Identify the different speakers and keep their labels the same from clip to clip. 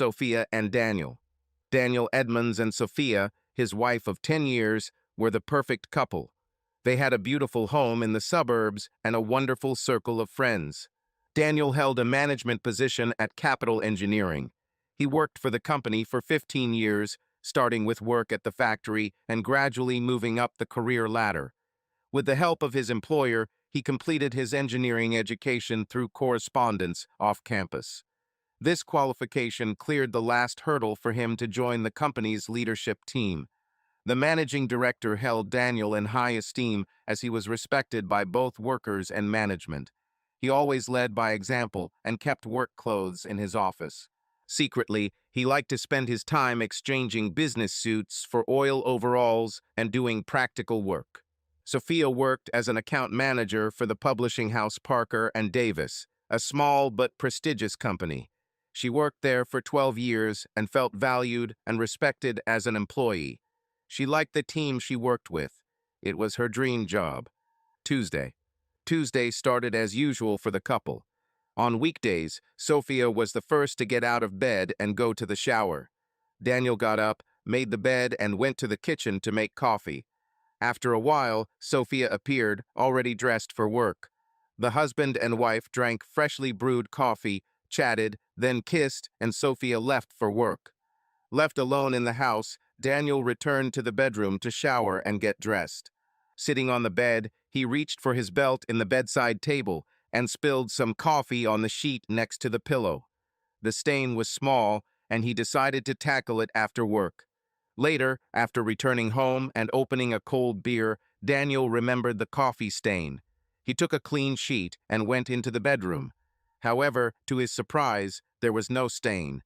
Speaker 1: Sophia and Daniel. Daniel Edmonds and Sophia, his wife of 10 years, were the perfect couple. They had a beautiful home in the suburbs and a wonderful circle of friends. Daniel held a management position at Capital Engineering. He worked for the company for 15 years, starting with work at the factory and gradually moving up the career ladder. With the help of his employer, he completed his engineering education through correspondence off campus. This qualification cleared the last hurdle for him to join the company's leadership team. The managing director held Daniel in high esteem as he was respected by both workers and management. He always led by example and kept work clothes in his office. Secretly, he liked to spend his time exchanging business suits for oil overalls and doing practical work. Sophia worked as an account manager for the publishing house Parker and Davis, a small but prestigious company. She worked there for 12 years and felt valued and respected as an employee. She liked the team she worked with. It was her dream job. Tuesday. Tuesday started as usual for the couple. On weekdays, Sophia was the first to get out of bed and go to the shower. Daniel got up, made the bed, and went to the kitchen to make coffee. After a while, Sophia appeared, already dressed for work. The husband and wife drank freshly brewed coffee, chatted, then kissed, and Sophia left for work. Left alone in the house, Daniel returned to the bedroom to shower and get dressed. Sitting on the bed, he reached for his belt in the bedside table and spilled some coffee on the sheet next to the pillow. The stain was small, and he decided to tackle it after work. Later, after returning home and opening a cold beer, Daniel remembered the coffee stain. He took a clean sheet and went into the bedroom. However, to his surprise, there was no stain.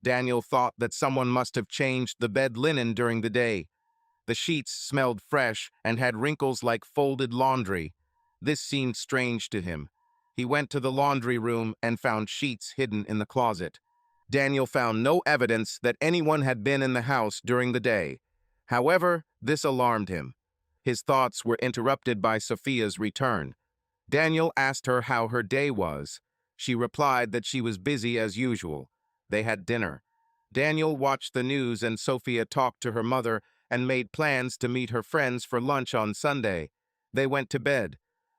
Speaker 1: Daniel thought that someone must have changed the bed linen during the day. The sheets smelled fresh and had wrinkles like folded laundry. This seemed strange to him. He went to the laundry room and found sheets hidden in the closet. Daniel found no evidence that anyone had been in the house during the day. However, this alarmed him. His thoughts were interrupted by Sophia's return. Daniel asked her how her day was. She replied that she was busy as usual. They had dinner. Daniel watched the news and Sophia talked to her mother and made plans to meet her friends for lunch on Sunday. They went to bed.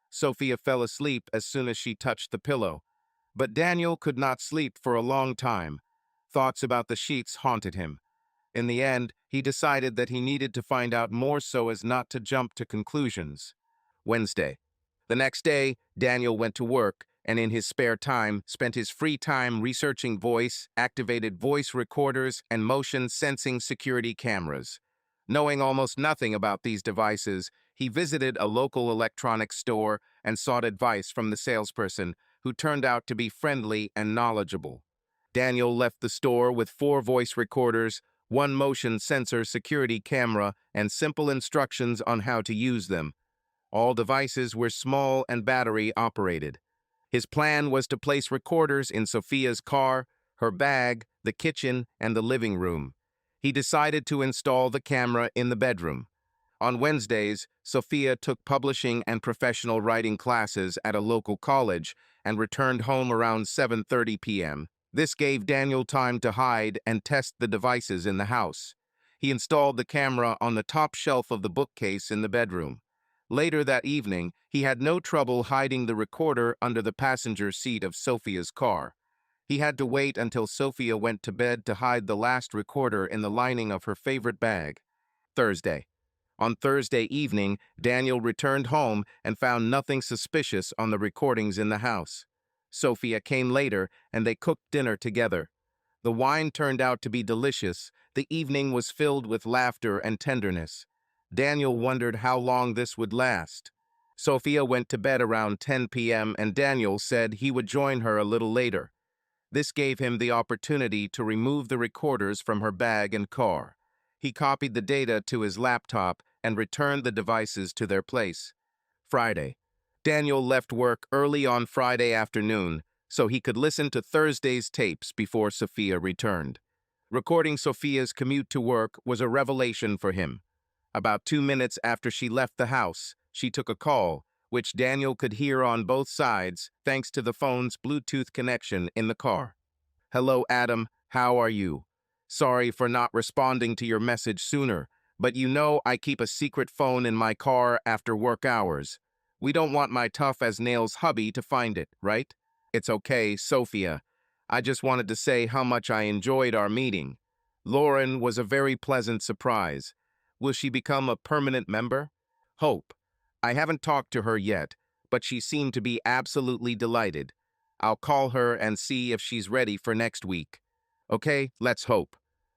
Speaker 1: Sophia fell asleep as soon as she touched the pillow. But Daniel could not sleep for a long time. Thoughts about the sheets haunted him. In the end, he decided that he needed to find out more so as not to jump to conclusions. Wednesday. The next day, Daniel went to work and in his spare time spent his free time researching voice-activated voice recorders and motion-sensing security cameras. Knowing almost nothing about these devices, he visited a local electronics store and sought advice from the salesperson, who turned out to be friendly and knowledgeable. Daniel left the store with 4 voice recorders, 1 motion sensor security camera, and simple instructions on how to use them. All devices were small and battery-operated. His plan was to place recorders in Sophia's car, her bag, the kitchen, and the living room. He decided to install the camera in the bedroom. On Wednesdays, Sophia took publishing and professional writing classes at a local college and returned home around 7:30 p.m. This gave Daniel time to hide and test the devices in the house. He installed the camera on the top shelf of the bookcase in the bedroom. Later that evening, he had no trouble hiding the recorder under the passenger seat of Sophia's car. He had to wait until Sophia went to bed to hide the last recorder in the lining of her favorite bag. Thursday. On Thursday evening, Daniel returned home and found nothing suspicious on the recordings in the house. Sophia came later, and they cooked dinner together. The wine turned out to be delicious. The evening was filled with laughter and tenderness. Daniel wondered how long this would last. Sophia went to bed around 10 p.m. and Daniel said he would join her a little later. This gave him the opportunity to remove the recorders from her bag and car. He copied the data to his laptop and returned the devices to their place. Friday. Daniel left work early on Friday afternoon so he could listen to Thursday's tapes before Sophia returned. Recording Sophia's commute to work was a revelation for him. About 2 minutes after she left the house, she took a call, which Daniel could hear on both sides thanks to the phone's Bluetooth connection in the car. "Hello, Adam. How are you? Sorry for not responding to your message sooner, but you know I keep a secret phone in my car after work hours. We don't want my tough-as-nails hubby to find it, right? It's okay, Sophia. I just wanted to say how much I enjoyed our meeting. Lauren was a very pleasant surprise. Will she become a permanent member? Hope. I haven't talked to her yet, but she seemed to be absolutely delighted. I'll call her and see if she's ready for next week. Okay, let's hope.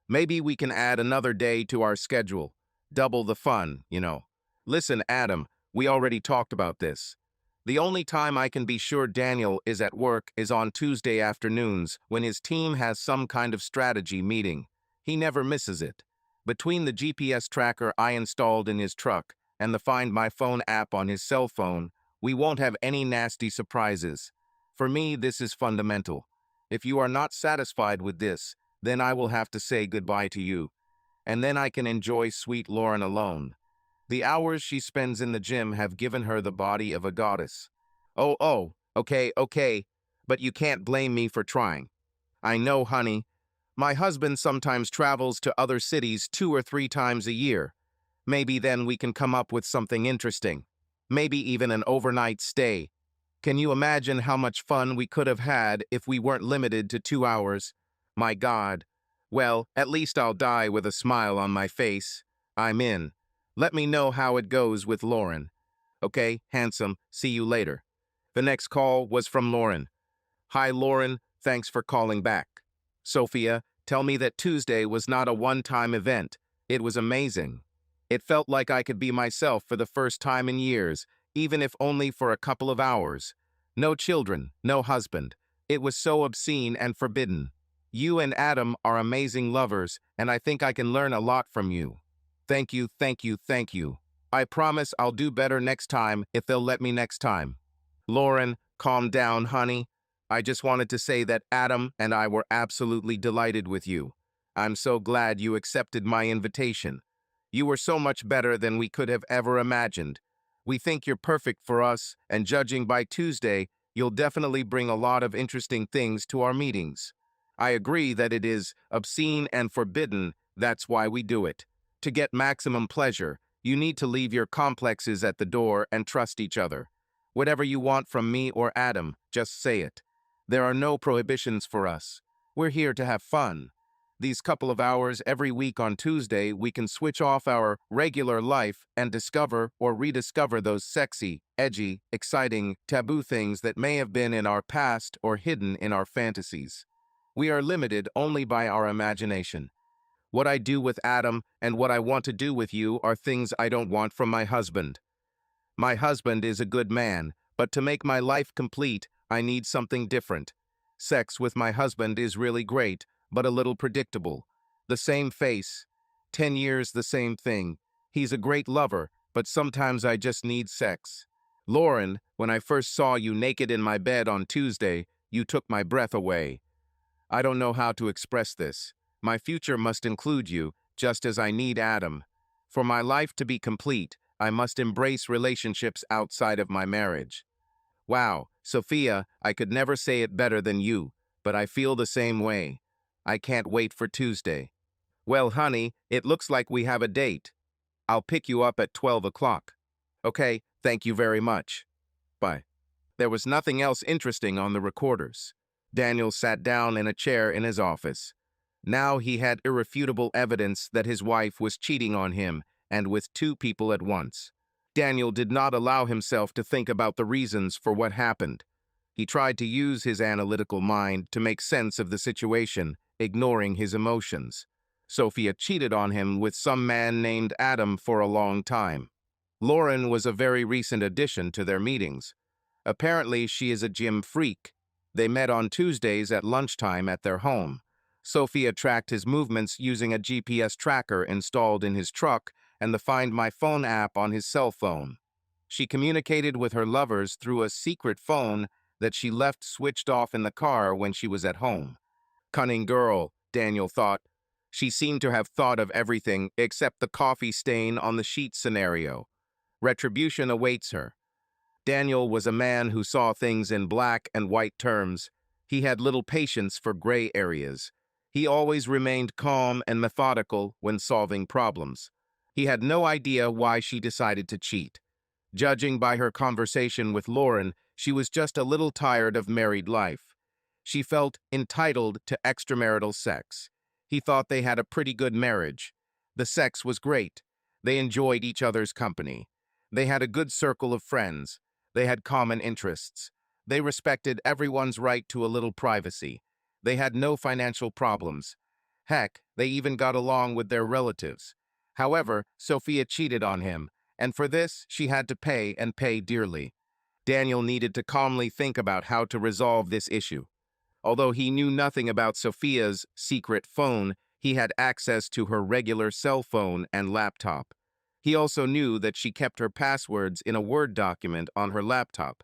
Speaker 1: Maybe we can add another day to our schedule. Double the fun, you know. Listen, Adam, we already talked about this. The only time I can be sure Daniel is at work is on Tuesday afternoons when his team has some kind of strategy meeting. He never misses it. Between the GPS tracker I installed in his truck and the Find My Phone app on his cell phone, we won't have any nasty surprises. For me, this is fundamental. If you are not satisfied with this, then I will have to say goodbye to you, and then I can enjoy sweet Lauren alone. The hours she spends in the gym have given her the body of a goddess. Okay, but you can't blame me for trying. I know, honey. My husband sometimes travels to other cities 2 or 3 times a year. Maybe then we can come up with something interesting. Maybe even an overnight stay. Can you imagine how much fun we could have had if we weren't limited to 2 hours? My God. Well, at least I'll die with a smile on my face. I'm in. Let me know how it goes with Lauren. Okay, handsome, see you later. The next call was from Lauren. Hi, Lauren, thanks for calling back. Sophia, tell me that Tuesday was not a one-time event. It was amazing. It felt like I could be myself for the first time in years, even if only for a couple of hours. No children, no husband. It was so obscene and forbidden. You and Adam are amazing lovers, and I think I can learn a lot from you. Thank you. I promise I'll do better next time if they'll let me next time. Lauren, calm down, honey. I just wanted to say that Adam and I were absolutely delighted with you. I'm so glad you accepted my invitation. You were so much better than we could have ever imagined. We think you're perfect for us, and judging by Tuesday, you'll definitely bring a lot of interesting things to our meetings. I agree that it is obscene and forbidden, that's why we do it. To get maximum pleasure, you need to leave your complexes at the door and trust each other. Whatever you want from me or Adam, just say it. There are no prohibitions for us. We're here to have fun. These couple of hours every week on Tuesday, we can switch off our regular life and discover or rediscover those sexy, edgy, exciting, taboo things that may have been in our past or hidden in our fantasies. We are limited only by our imagination. What I do with Adam and what I want to do with you are things I don't want from my husband. My husband is a good man, but to make my life complete, I need something different. Sex with my husband is really great, but a little predictable. The same face. 10 years the same thing. He's a great lover, but sometimes I just need sex. Lauren, when I first saw you naked in my bed on Tuesday, you took my breath away. I don't know how to express this. My future must include you, just as I need Adam. For my life to be complete, I must embrace relationships outside of my marriage. Wow, Sophia, I could never say it better than you, but I feel the same way. I can't wait for Tuesday. Well, honey, it looks like we have a date. I'll pick you up at 12 o'clock. Okay, thank you very much. Bye. There was nothing else interesting on the recorders. Daniel sat down in a chair in his office. Now he had irrefutable evidence that his wife was cheating on him, and with 2 people at once. Daniel did not allow himself to think about the reasons for what happened. He tried to use his analytical mind to make sense of the situation, ignoring his emotions. Sophia cheated on him with some man named Adam for a long time. Lauren was a very recent addition to their meetings. Apparently, she is a gym freak. They met on Tuesdays at lunchtime at their home. Sophia tracked his movements using a GPS tracker installed in his truck and the Find My Phone app on his cell phone. She communicated with her lovers through a secret phone that she left switched off in the car when she was at home. Cunning girl, Daniel thought. She seemed to have thought of everything except the coffee stain on the sheet scenario. Retribution awaits her. Daniel was a man who saw things in black and white terms. He had little patience for gray areas. He always remained calm and methodical when solving problems. He had no idea why she decided to cheat. Judging by her conversation with Lauren, she was just a little tired of married life. She felt entitled to extramarital sex. He thought they had a pretty good marriage. The sex was great. They enjoyed each other's company. They had a good circle of friends. They had common interests. They respected everyone's right to a little privacy. They had no financial problems. Heck, they even got along with their relatives. However, Sophia cheated on him, and for this, she had to pay and pay dearly. Daniel needed to calmly think about how to resolve this issue. Although he knew nothing about Sophia's secret phone, he had access to her regular cell phone and laptop. He also knew that she kept her passwords in a Word document on her laptop.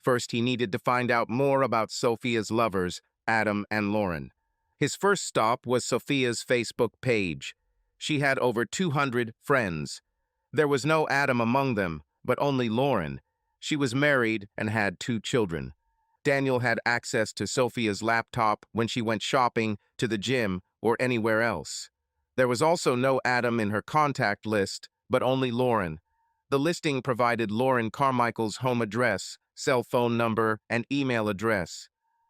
Speaker 1: First, he needed to find out more about Sophia's lovers, Adam and Lauren. His first stop was Sophia's Facebook page. She had over 200 friends. There was no Adam among them, but only Lauren. She was married and had 2 children. Daniel had access to Sophia's laptop when she went shopping, to the gym, or anywhere else. There was also no Adam in her contact list, but only Lauren. The listing provided Lauren Carmichael's home address, cell phone number, and email address.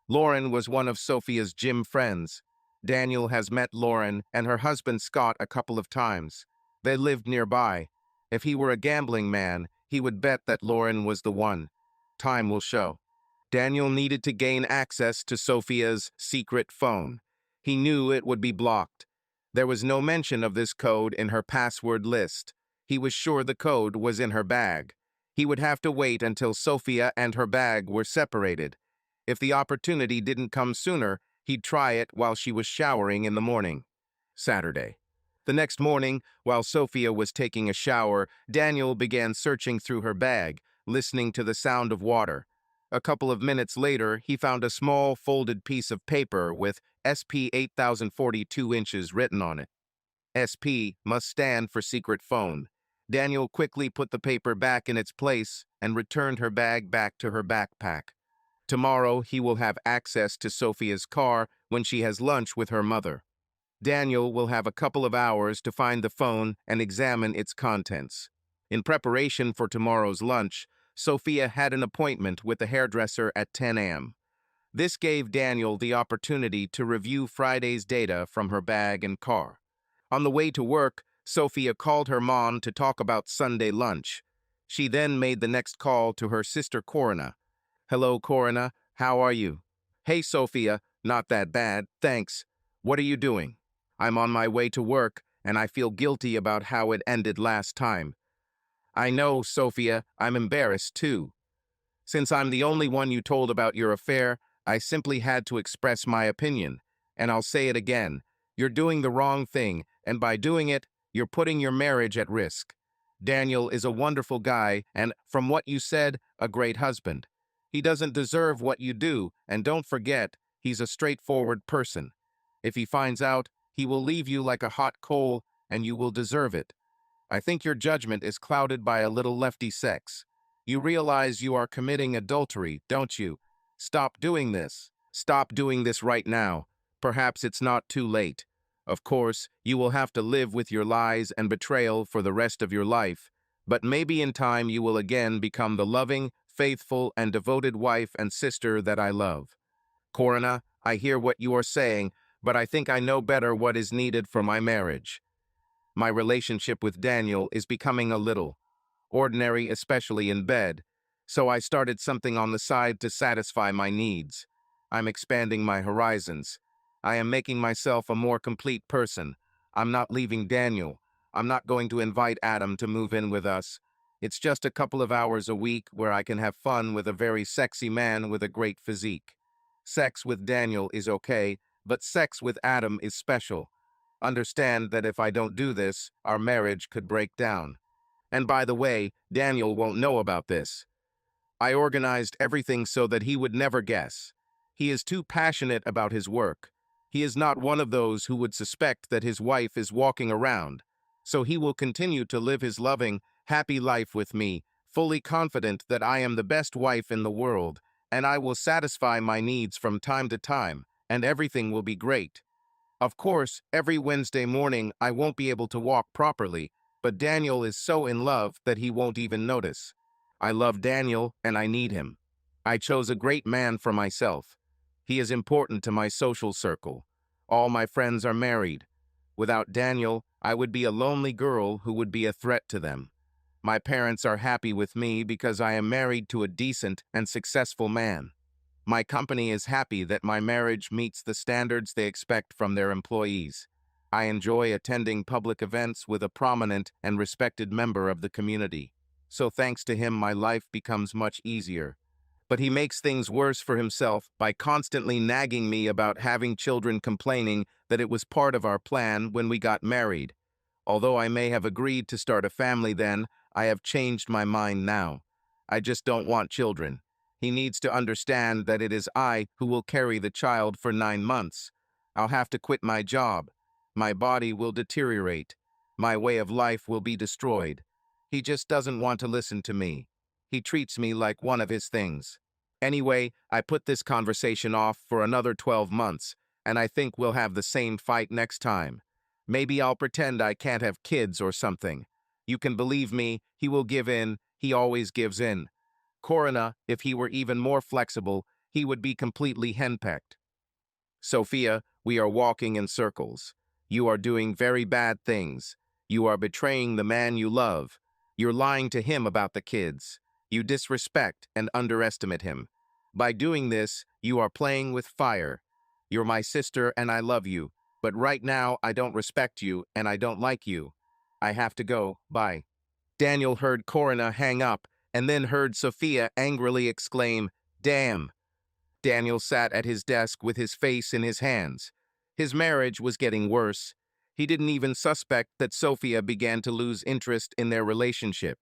Speaker 1: Lauren was one of Sophia's gym friends. Daniel has met Lauren and her husband Scott a couple of times. They lived nearby. If he were a gambling man, he would bet that Lauren was the one. Time will show. Daniel needed to gain access to Sophia's secret phone. He knew it would be blocked. There was no mention of this code in her password list. He was sure the code was in her bag. He would have to wait until Sophia and her bag were separated. If the opportunity didn't come sooner, he'd try it while she was showering in the morning. Saturday. The next morning, while Sophia was taking a shower, Daniel began searching through her bag, listening to the sound of water. A couple of minutes later, he found a small folded piece of paper with SP 8042 inches written on it. SP must stand for secret phone. Daniel quickly put the paper back in its place and returned her bag back to her backpack. Tomorrow, he will have access to Sophia's car when she has lunch with her mother. Daniel will have a couple of hours to find the phone and examine its contents. In preparation for tomorrow's lunch, Sophia had an appointment with the hairdresser at 10 a.m. This gave Daniel the opportunity to review Friday's data from her bag and car. On the way to work, Sophia called her mom to talk about Sunday lunch. She then made the next call to her sister Corina. "Hello, Corina. How are you?" "Hey, Sophia. Not that bad, thanks. What are you doing?" "I'm on my way to work, and I feel guilty about how it ended last time." "I know, Sophia. I'm embarrassed, too. Since I'm the only one you told about your affair, I simply had to express my opinion. And I'll say it again. You're doing the wrong thing, and by doing it, you're putting your marriage at risk. Daniel is a wonderful guy, and, from what you said, a great husband. He doesn't deserve what you do, and don't forget, he's a straightforward person. If he finds out, he will leave you like a hot coal, and you will deserve it. I think your judgment is clouded by a little lefty sex. You realize you are committing adultery, don't you? Stop doing this. Stop doing this right now. Perhaps it's not too late. Of course, you will have to live with your lies and betrayal for the rest of your life, but maybe in time you will again become the loving, faithful, and devoted wife and sister that I love. Corina, I hear what you are saying, but I think I know better what is needed for my marriage. My relationship with Daniel is becoming a little ordinary, especially in bed, so I started something on the side to satisfy my needs. I'm expanding my horizons. I am making myself a more complete person. I'm not leaving Daniel. I'm not going to invite Adam to move in with us. It's just a couple of hours a week where I can have fun with a very sexy man with a great physique. Sex with Daniel is okay, but sex with Adam is special. Understand that if I don't do this, our marriage could break down. And by the way, Daniel won't know about this. I organized everything so that he would never guess. He is too passionate about his work. He is not one of those who would suspect that his wife is walking around. So he will continue to live his loving, happy life with me, fully confident that I am the best wife in the world, and I will satisfy my needs from time to time, and everything will be great. Of course, every Wednesday morning I won't be able to walk properly, but Daniel is so in love that he won't even notice. I love Daniel and I need him. I chose a great man for myself. He is important to my social circle. All my friends are married. Without Daniel, I would be a lonely girl who would be a threat to them. My parents are happy with me because I am married to a decent and successful man. My company is happy that my marriage meets the standards they expect from their employees. I enjoy attending public events with a prominent and respected member of the community. So thanks to him, my life becomes much easier. But he makes things worse for himself by constantly nagging me about having children, complaining that it was part of our plan when we got married. Although I may have agreed to start a family then, I have changed my mind now. I just don't want children. He needs to understand that it is I who will carry the child for 9 months. I'll have to quit my job. My body will deteriorate. My way of life will be destroyed. He just doesn't want to listen to me. He treats me like one of his things. Anyway, I put this conversation off for another 12 months, and I think we'll have the same fight next time. Maybe I'll pretend I can't have kids or something. You can believe me, he will give in. He always gives in. Corona, if he were even more flexible, he would be completely henpecked. Sophia, we are walking in circles. You are doing very bad things. You are betraying the man you love. You're lying to him about the kids. You disrespect and underestimate him. By doing this, you are playing with fire. You're my sister and I love you, but right now I don't respect you and I don't like you. I have to go. Bye. Daniel heard Corina hang up and then heard Sophia angrily exclaim, "Damn." Daniel sat at his desk with his face in his hands. His marriage was getting worse. He didn't even suspect that Sophia began to lose interest in their relationship.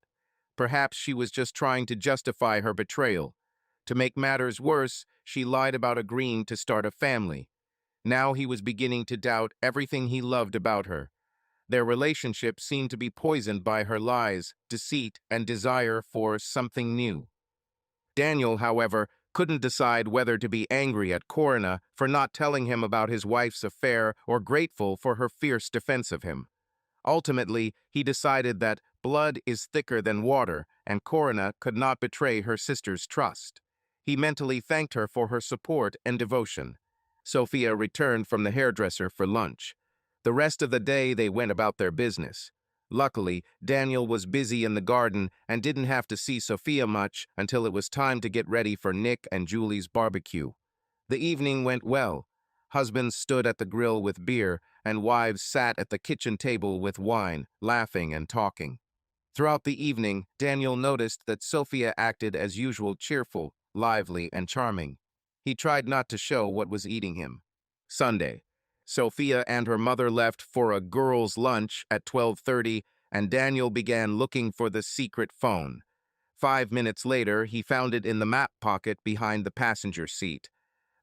Speaker 1: Perhaps she was just trying to justify her betrayal. To make matters worse, she lied about agreeing to start a family. Now he was beginning to doubt everything he loved about her. Their relationship seemed to be poisoned by her lies, deceit, and desire for something new. Daniel, however, couldn't decide whether to be angry at Corina for not telling him about his wife's affair or grateful for her fierce defense of him. Ultimately, he decided that blood is thicker than water, and Corina could not betray her sister's trust. He mentally thanked her for her support and devotion. Sophia returned from the hairdresser for lunch. The rest of the day they went about their business. Luckily, Daniel was busy in the garden and didn't have to see Sophia much until it was time to get ready for Nick and Julie's barbecue. The evening went well. Husbands stood at the grill with beer, and wives sat at the kitchen table with wine, laughing and talking. Throughout the evening, Daniel noticed that Sophia acted as usual, cheerful, lively, and charming. He tried not to show what was eating him. Sunday. Sophia and her mother left for a girls' lunch at 12:30, and Daniel began looking for the secret phone. 5 minutes later, he found it in the map pocket behind the passenger seat.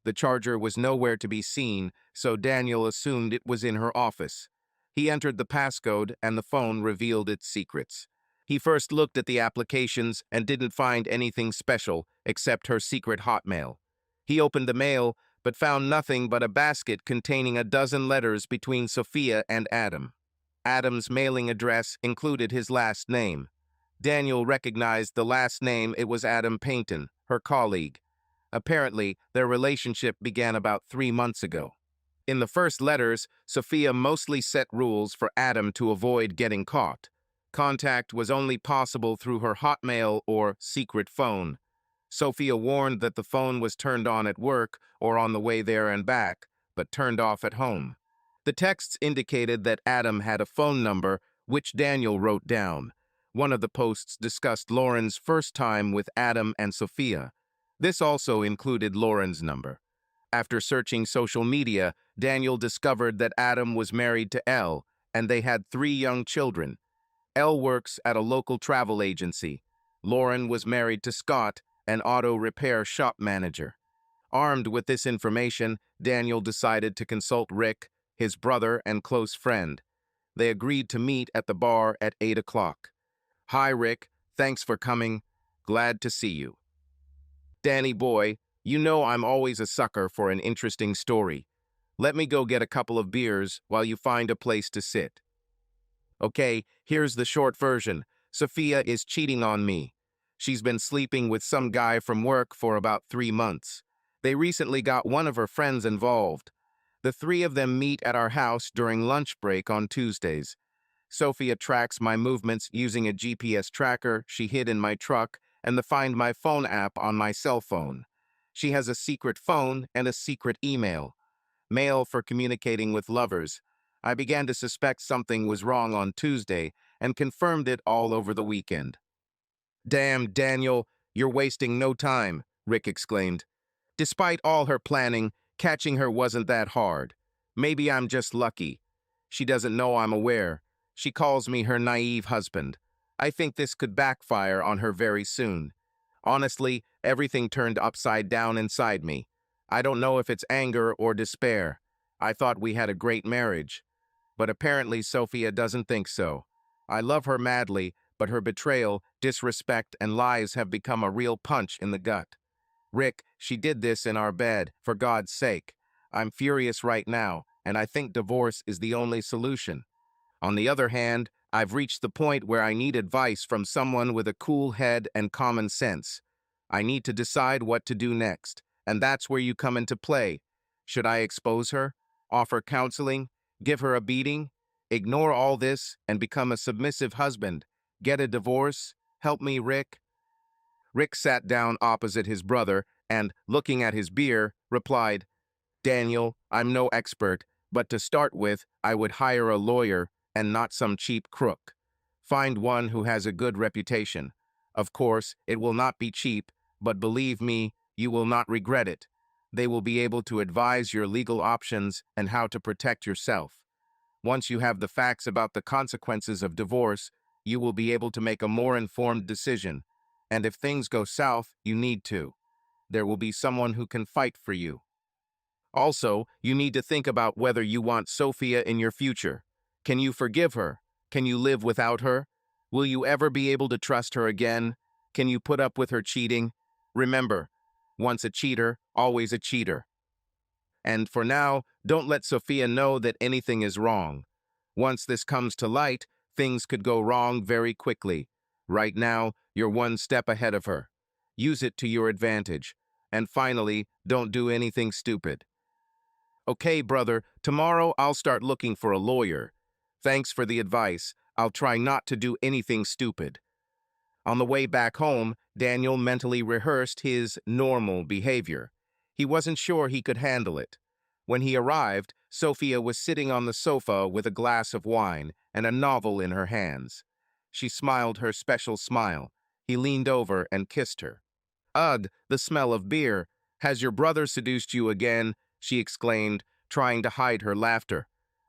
Speaker 1: The charger was nowhere to be seen, so Daniel assumed it was in her office. He entered the passcode, and the phone revealed its secrets. He first looked at the applications and didn't find anything special except her secret Hotmail. He opened the mail, but found nothing but a basket containing a dozen letters between Sophia and Adam. Adam's mailing address included his last name. Daniel recognized the last name. It was Adam Paynton, her colleague. Apparently, their relationship began about 3 months ago. In the first letters, Sophia mostly set rules for Adam to avoid getting caught. Contact was only possible through her Hotmail or secret phone. Sophia warned that the phone was turned on at work or on the way there and back, but turned off at home. The texts indicated that Adam had a phone number, which Daniel wrote down. One of the posts discussed Lauren's first time with Adam and Sophia. This also included Lauren's number. After searching social media, Daniel discovered that Adam was married to Elle, and they had 3 young children. Elle works at a local travel agency. Lauren was married to Scott, an auto repair shop manager. Armed with this information, Daniel decided to consult Rick, his brother and close friend. They agreed to meet at the bar at 8 o'clock. "Hi, Rick. Thanks for coming. Glad to see you." "Danny boy, you know I'm always a sucker for an interesting story. Let me go get a couple of beers while you find a place to sit. Okay, here's the short version. Sophia is cheating on me. She's been sleeping with some guy from work for about 3 months. They recently got one of her friends involved. The three of them meet at our house during lunch break on Tuesdays. Sophia tracks my movements using a GPS tracker she hid in my truck and the Find My Phone app on my cell phone. She has a secret phone and a secret email. Mail for communicating with lovers. I began to suspect something was wrong on Tuesday and confirmed it all over the weekend. Damn, Daniel, you're wasting no time, Rick exclaimed. Despite all her planning, catching her wasn't that hard. Maybe I'm just lucky. She doesn't know I'm aware. She calls me her naive husband. I think this could backfire on her very soon. Honestly, everything turned upside down inside me. I don't know if it's anger or despair. I thought we had a great marriage. But apparently Sophia doesn't think so. I love her madly, but her betrayal, disrespect, and lies have become a real punch in the gut. Rick, she did this in our bed, for God's sake. I'm furious right now, and I think divorce is the only solution. On the other hand, I've reached the point where I need advice from someone with a cool head and common sense. I need to decide what to do next, and that's where you come into play. Should I expose her? Offer counseling? Give her a beating? Ignore all this and become a submissive husband? Get a divorce? Help me, Rick. Rick sat down opposite his brother and, looking at his beer, replied, Daniel, I'm no expert, but to start with, I would hire a lawyer and not some cheap crook. Find one who has a good reputation. Of course, it will not be cheap, but believe me, you will not regret it. They will be able to advise your legal options and how to protect yourself. Once you have the facts about the consequences of divorce, you will be able to make a more informed decision. And if things go south, you need to. There will be someone who can fight for you. Also, you need to think about whether you want Sophia in your future. Can you forgive her? Can you live without her? Will you ever be able to trust her again? Can you put up with her cheating? Remember, once a cheater, always a cheater. And for now, don't let Sophia know that anything is wrong. Once this comes to light, things could go wrong very quickly. Right now, you're one step ahead of her. Use it to your advantage. And finally, don't do anything stupid. Okay, brother, tomorrow I'll start looking for a lawyer. Thanks for the advice. I'll try not to do anything stupid. On the way back home, Daniel mentally rehearsed his normal behavior. He wasn't sure he could handle it. When he arrived, Sophia was sitting on the sofa with a glass of wine and a novel in her hands. She smiled her special smile. He leaned over and kissed her. Ugh, the smell of beer. Has your brother seduced you again? She exclaimed, trying to hide her laughter.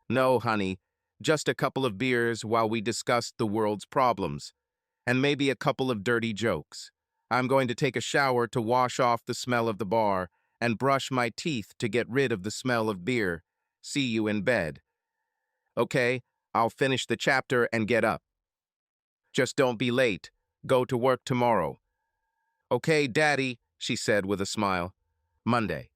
Speaker 1: No, honey, just a couple of beers while we discussed the world's problems. And maybe a couple of dirty jokes. I'm going to take a shower to wash off the smell of the bar and brush my teeth to get rid of the smell of beer. See you in bed. Okay, I'll finish the chapter and get up. Just don't be late. Go to work tomorrow. Okay, Daddy, she said with a smile. Monday.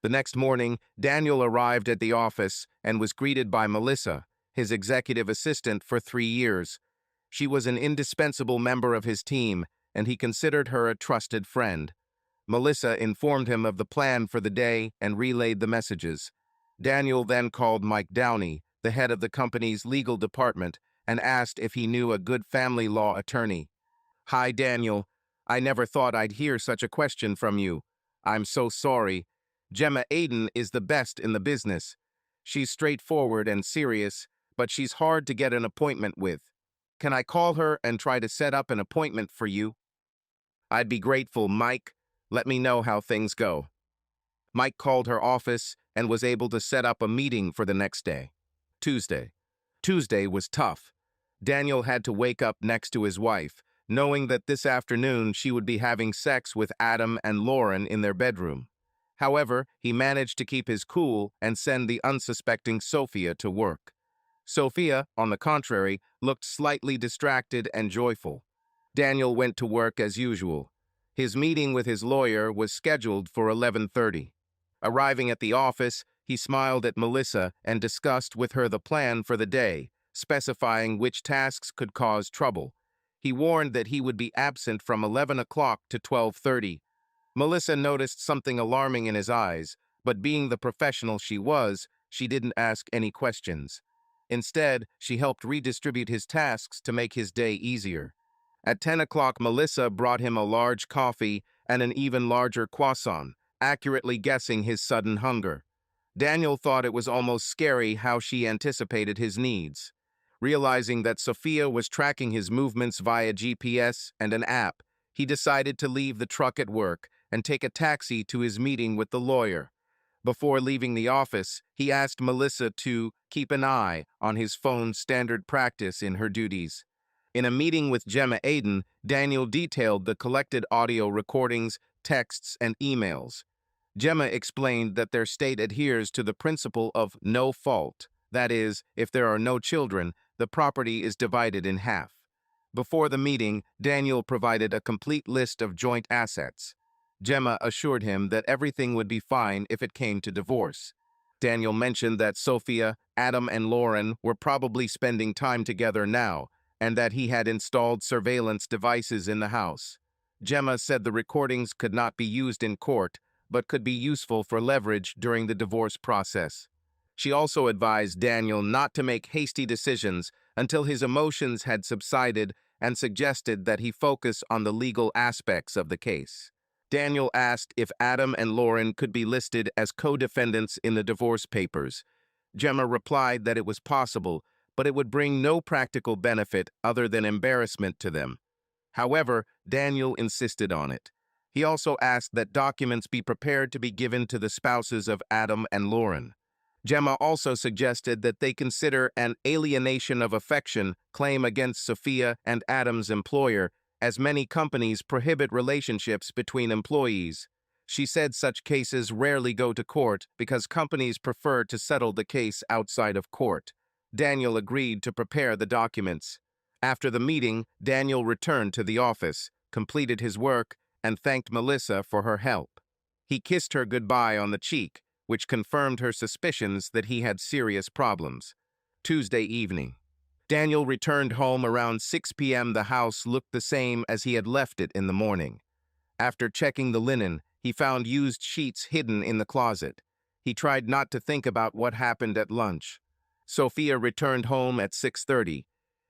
Speaker 1: The next morning, Daniel arrived at the office and was greeted by Melissa, his executive assistant for 3 years. She was an indispensable member of his team, and he considered her a trusted friend. Melissa informed him of the plan for the day and relayed the messages. Daniel then called Mike Downey, the head of the company's legal department, and asked if he knew a good family law attorney. Hi, Daniel. I never thought I'd hear such a question from you. I'm so sorry. Gemma Aiden is the best in the business. She's straightforward and serious, but she's hard to get an appointment with. Can I call her and try to set up an appointment for you? I'd be grateful, Mike. Let me know how things go. Mike called her office and was able to set up a meeting for the next day. Tuesday. Tuesday was tough. Daniel had to wake up next to his wife, knowing that this afternoon she would be having sex with Adam and Lauren in their bedroom. However, he managed to keep his cool and send the unsuspecting Sophia to work. Sophia, on the contrary, looked slightly distracted and joyful. Daniel went to work as usual. His meeting with his lawyer was scheduled for 11:30. Arriving at the office, He smiled at Melissa and discussed with her the plan for the day, specifying which tasks could cause trouble. He warned that he would be absent from 11 o'clock to 12:30. Melissa noticed something alarming in his eyes, but being the professional she was, she didn't ask any questions. Instead, she helped redistribute his tasks to make his day easier. At 10 o'clock, Melissa brought him a large coffee and an even larger croissant, accurately guessing his sudden hunger. Daniel thought it was almost scary how she anticipated his needs. Realizing that Sophia was tracking his movements via GPS and an app, he decided to leave the truck at work and take a taxi to his meeting with the lawyer. Before leaving the office, he asked Melissa to keep an eye on his phone's standard practice in her duties. In a meeting with Gemma Aiden, Daniel detailed the collected audio recordings, texts, and emails. Gemma explained that their state adheres to the principle of no fault. That is, if there are no children, the property is divided in half. Before the meeting, Daniel provided a complete list of joint assets. Gemma assured him that everything would be fine if it came to divorce. Daniel mentioned that Sophia, Adam, and Lauren were probably spending time together now, and that he had installed surveillance devices in the house. Gemma said the recordings could not be used in court, but could be useful for leverage during the divorce process. She also advised Daniel not to make hasty decisions until his emotions had subsided and suggested that he focus on the legal aspects of the case. Daniel asked if Adam and Lauren could be listed as co-defendants in the divorce papers. Gemma replied that it was possible, but it would bring no practical benefit other than embarrassment to them. However, Daniel insisted on it. He also asked that documents be prepared to be given to the spouses of Adam and Lauren. Gemma also suggested that they consider an alienation of affection claim against Sophia and Adam's employer, as many companies prohibit relationships between employees. She said such cases rarely go to court because companies prefer to settle the case outside of court. Daniel agreed to prepare the documents. After the meeting, Daniel returned to the office, completed his work, and thanked Melissa for her help. He kissed her goodbye on the cheek, which confirmed her suspicions that he had serious problems. Tuesday evening. Daniel returned home around 6 p.m. The house looked the same as he had left it in the morning. After checking the linen, he found used sheets hidden in the closet. He tried not to think about what happened at lunch. Sophia returned home at 6:30.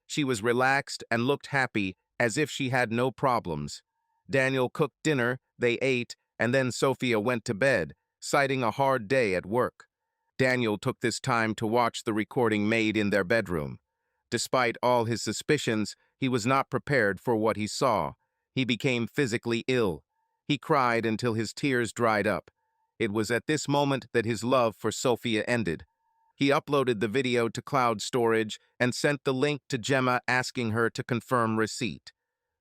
Speaker 1: She was relaxed and looked happy, as if she had no problems. Daniel cooked dinner, they ate, and then Sophia went to bed, citing a hard day at work. Daniel took this time to watch the recording made in their bedroom. Despite all his suspicions, he was not prepared for what he saw. He became physically ill. He cried until his tears dried up. It was at this moment that his love for Sophia ended. He uploaded the video to cloud storage and sent the link to Gemma asking her to confirm receipt.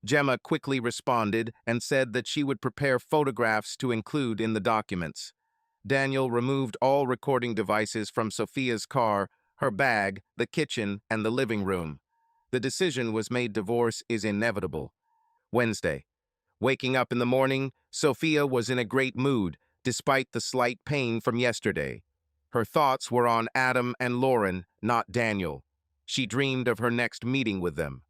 Speaker 1: Gemma quickly responded and said that she would prepare photographs to include in the documents. Daniel removed all recording devices from Sophia's car, her bag, the kitchen, and the living room. The decision was made: divorce is inevitable. Wednesday. Waking up in the morning, Sophia was in a great mood, despite the slight pain from yesterday. Her thoughts were on Adam and Lauren, not Daniel. She dreamed of her next meeting with them.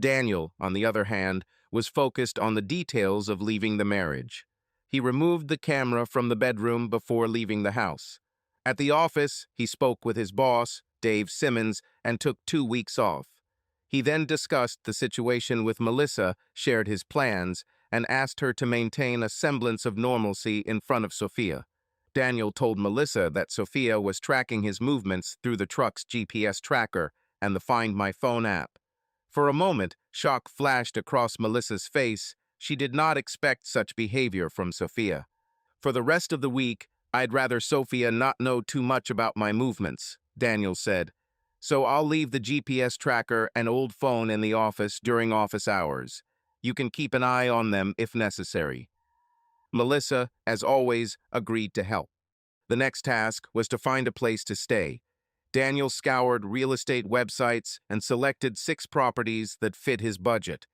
Speaker 1: Daniel, on the other hand, was focused on the details of leaving the marriage. He removed the camera from the bedroom before leaving the house. At the office, he spoke with his boss, Dave Simmons, and took 2 weeks off. He then discussed the situation with Melissa, shared his plans, and asked her to maintain a semblance of normalcy in front of Sophia. Daniel told Melissa that Sophia was tracking his movements through the truck's GPS tracker and the Find My Phone app. For a moment, shock flashed across Melissa's face. She did not expect such behavior from Sophia. For the rest of the week, I'd rather Sophia not know too much about my movements, Daniel said. So I'll leave the GPS tracker and old phone in the office during office hours. You can keep an eye on them if necessary. Melissa, as always, agreed to help. The next task was to find a place to stay. Daniel scoured real estate websites and selected 6 properties that fit his budget.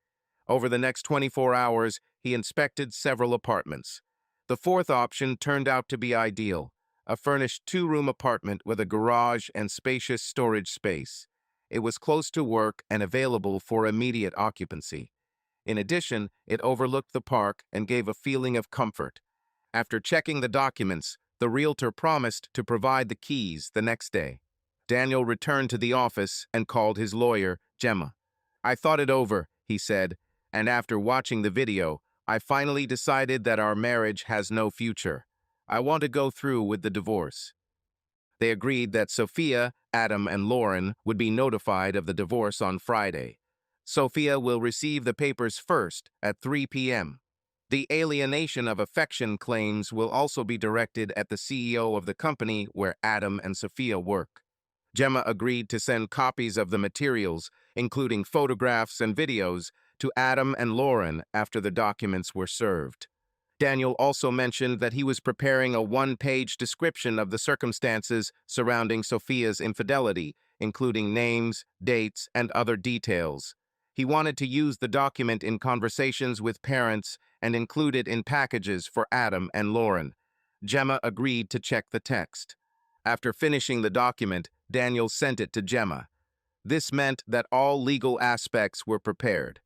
Speaker 1: Over the next 24 hours, he inspected several apartments. The 4th option turned out to be ideal: a furnished two-room apartment with a garage and spacious storage space. It was close to work and available for immediate occupancy. In addition, it overlooked the park and gave a feeling of comfort. After checking the documents, the realtor promised to provide the keys the next day. Daniel returned to the office and called his lawyer, Gemma. "I thought it over," he said, "and after watching the video, I finally decided that our marriage has no future. I want to go through with the divorce." They agreed that Sophia, Adam, and Lauren would be notified of the divorce on Friday. Sophia will receive the papers first at 3 p.m. The alienation of affection claims will also be directed at the CEO of the company where Adam and Sophia work. Gemma agreed to send copies of the materials, including photographs and videos, to Adam and Lauren after the documents were served. Daniel also mentioned that he was preparing a one-page description of the circumstances surrounding Sophia's infidelity, including names, dates, and other details. He wanted to use the document in conversations with parents and include it in packages for Adam and Lauren. Gemma agreed to check the text. After finishing the document, Daniel sent it to Gemma. This meant that all legal aspects were prepared.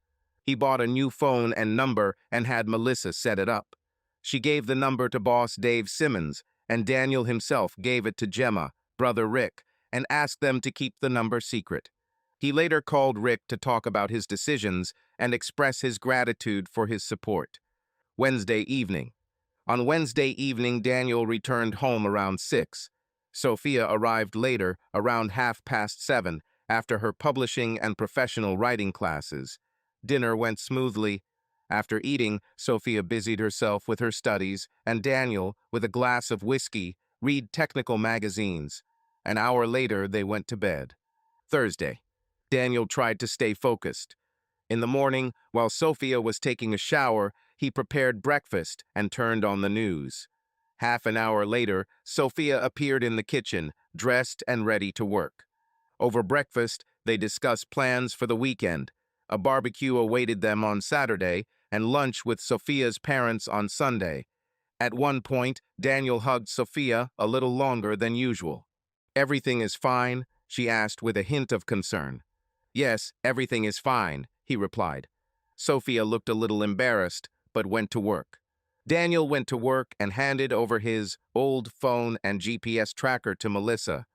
Speaker 1: He bought a new phone and number and had Melissa set it up. She gave the number to boss Dave Simmons, and Daniel himself gave it to Gemma, brother Rick, and asked them to keep the number secret. He later called Rick to talk about his decisions and express his gratitude for his support. Wednesday evening. On Wednesday evening, Daniel returned home around 6. Sophia arrived later, around 7:30, after her publishing and professional writing classes. Dinner went smoothly. After eating, Sophia busied herself with her studies, and Daniel, with a glass of whiskey, read technical magazines. An hour later, they went to bed. Thursday. Daniel tried to stay focused. In the morning, while Sophia was taking a shower, he prepared breakfast and turned on the news. Half an hour later, Sophia appeared in the kitchen, dressed and ready to work. Over breakfast, they discussed plans for the weekend. A barbecue awaited them on Saturday, and lunch with Sophia's parents on Sunday. At one point, Daniel hugged Sophia a little longer than usual. "Everything is fine?" she asked with a hint of concern. "Yes, everything is fine," he replied. Sophia looked a little embarrassed, but went to work. Daniel went to work and handed over his old phone and GPS tracker to Melissa.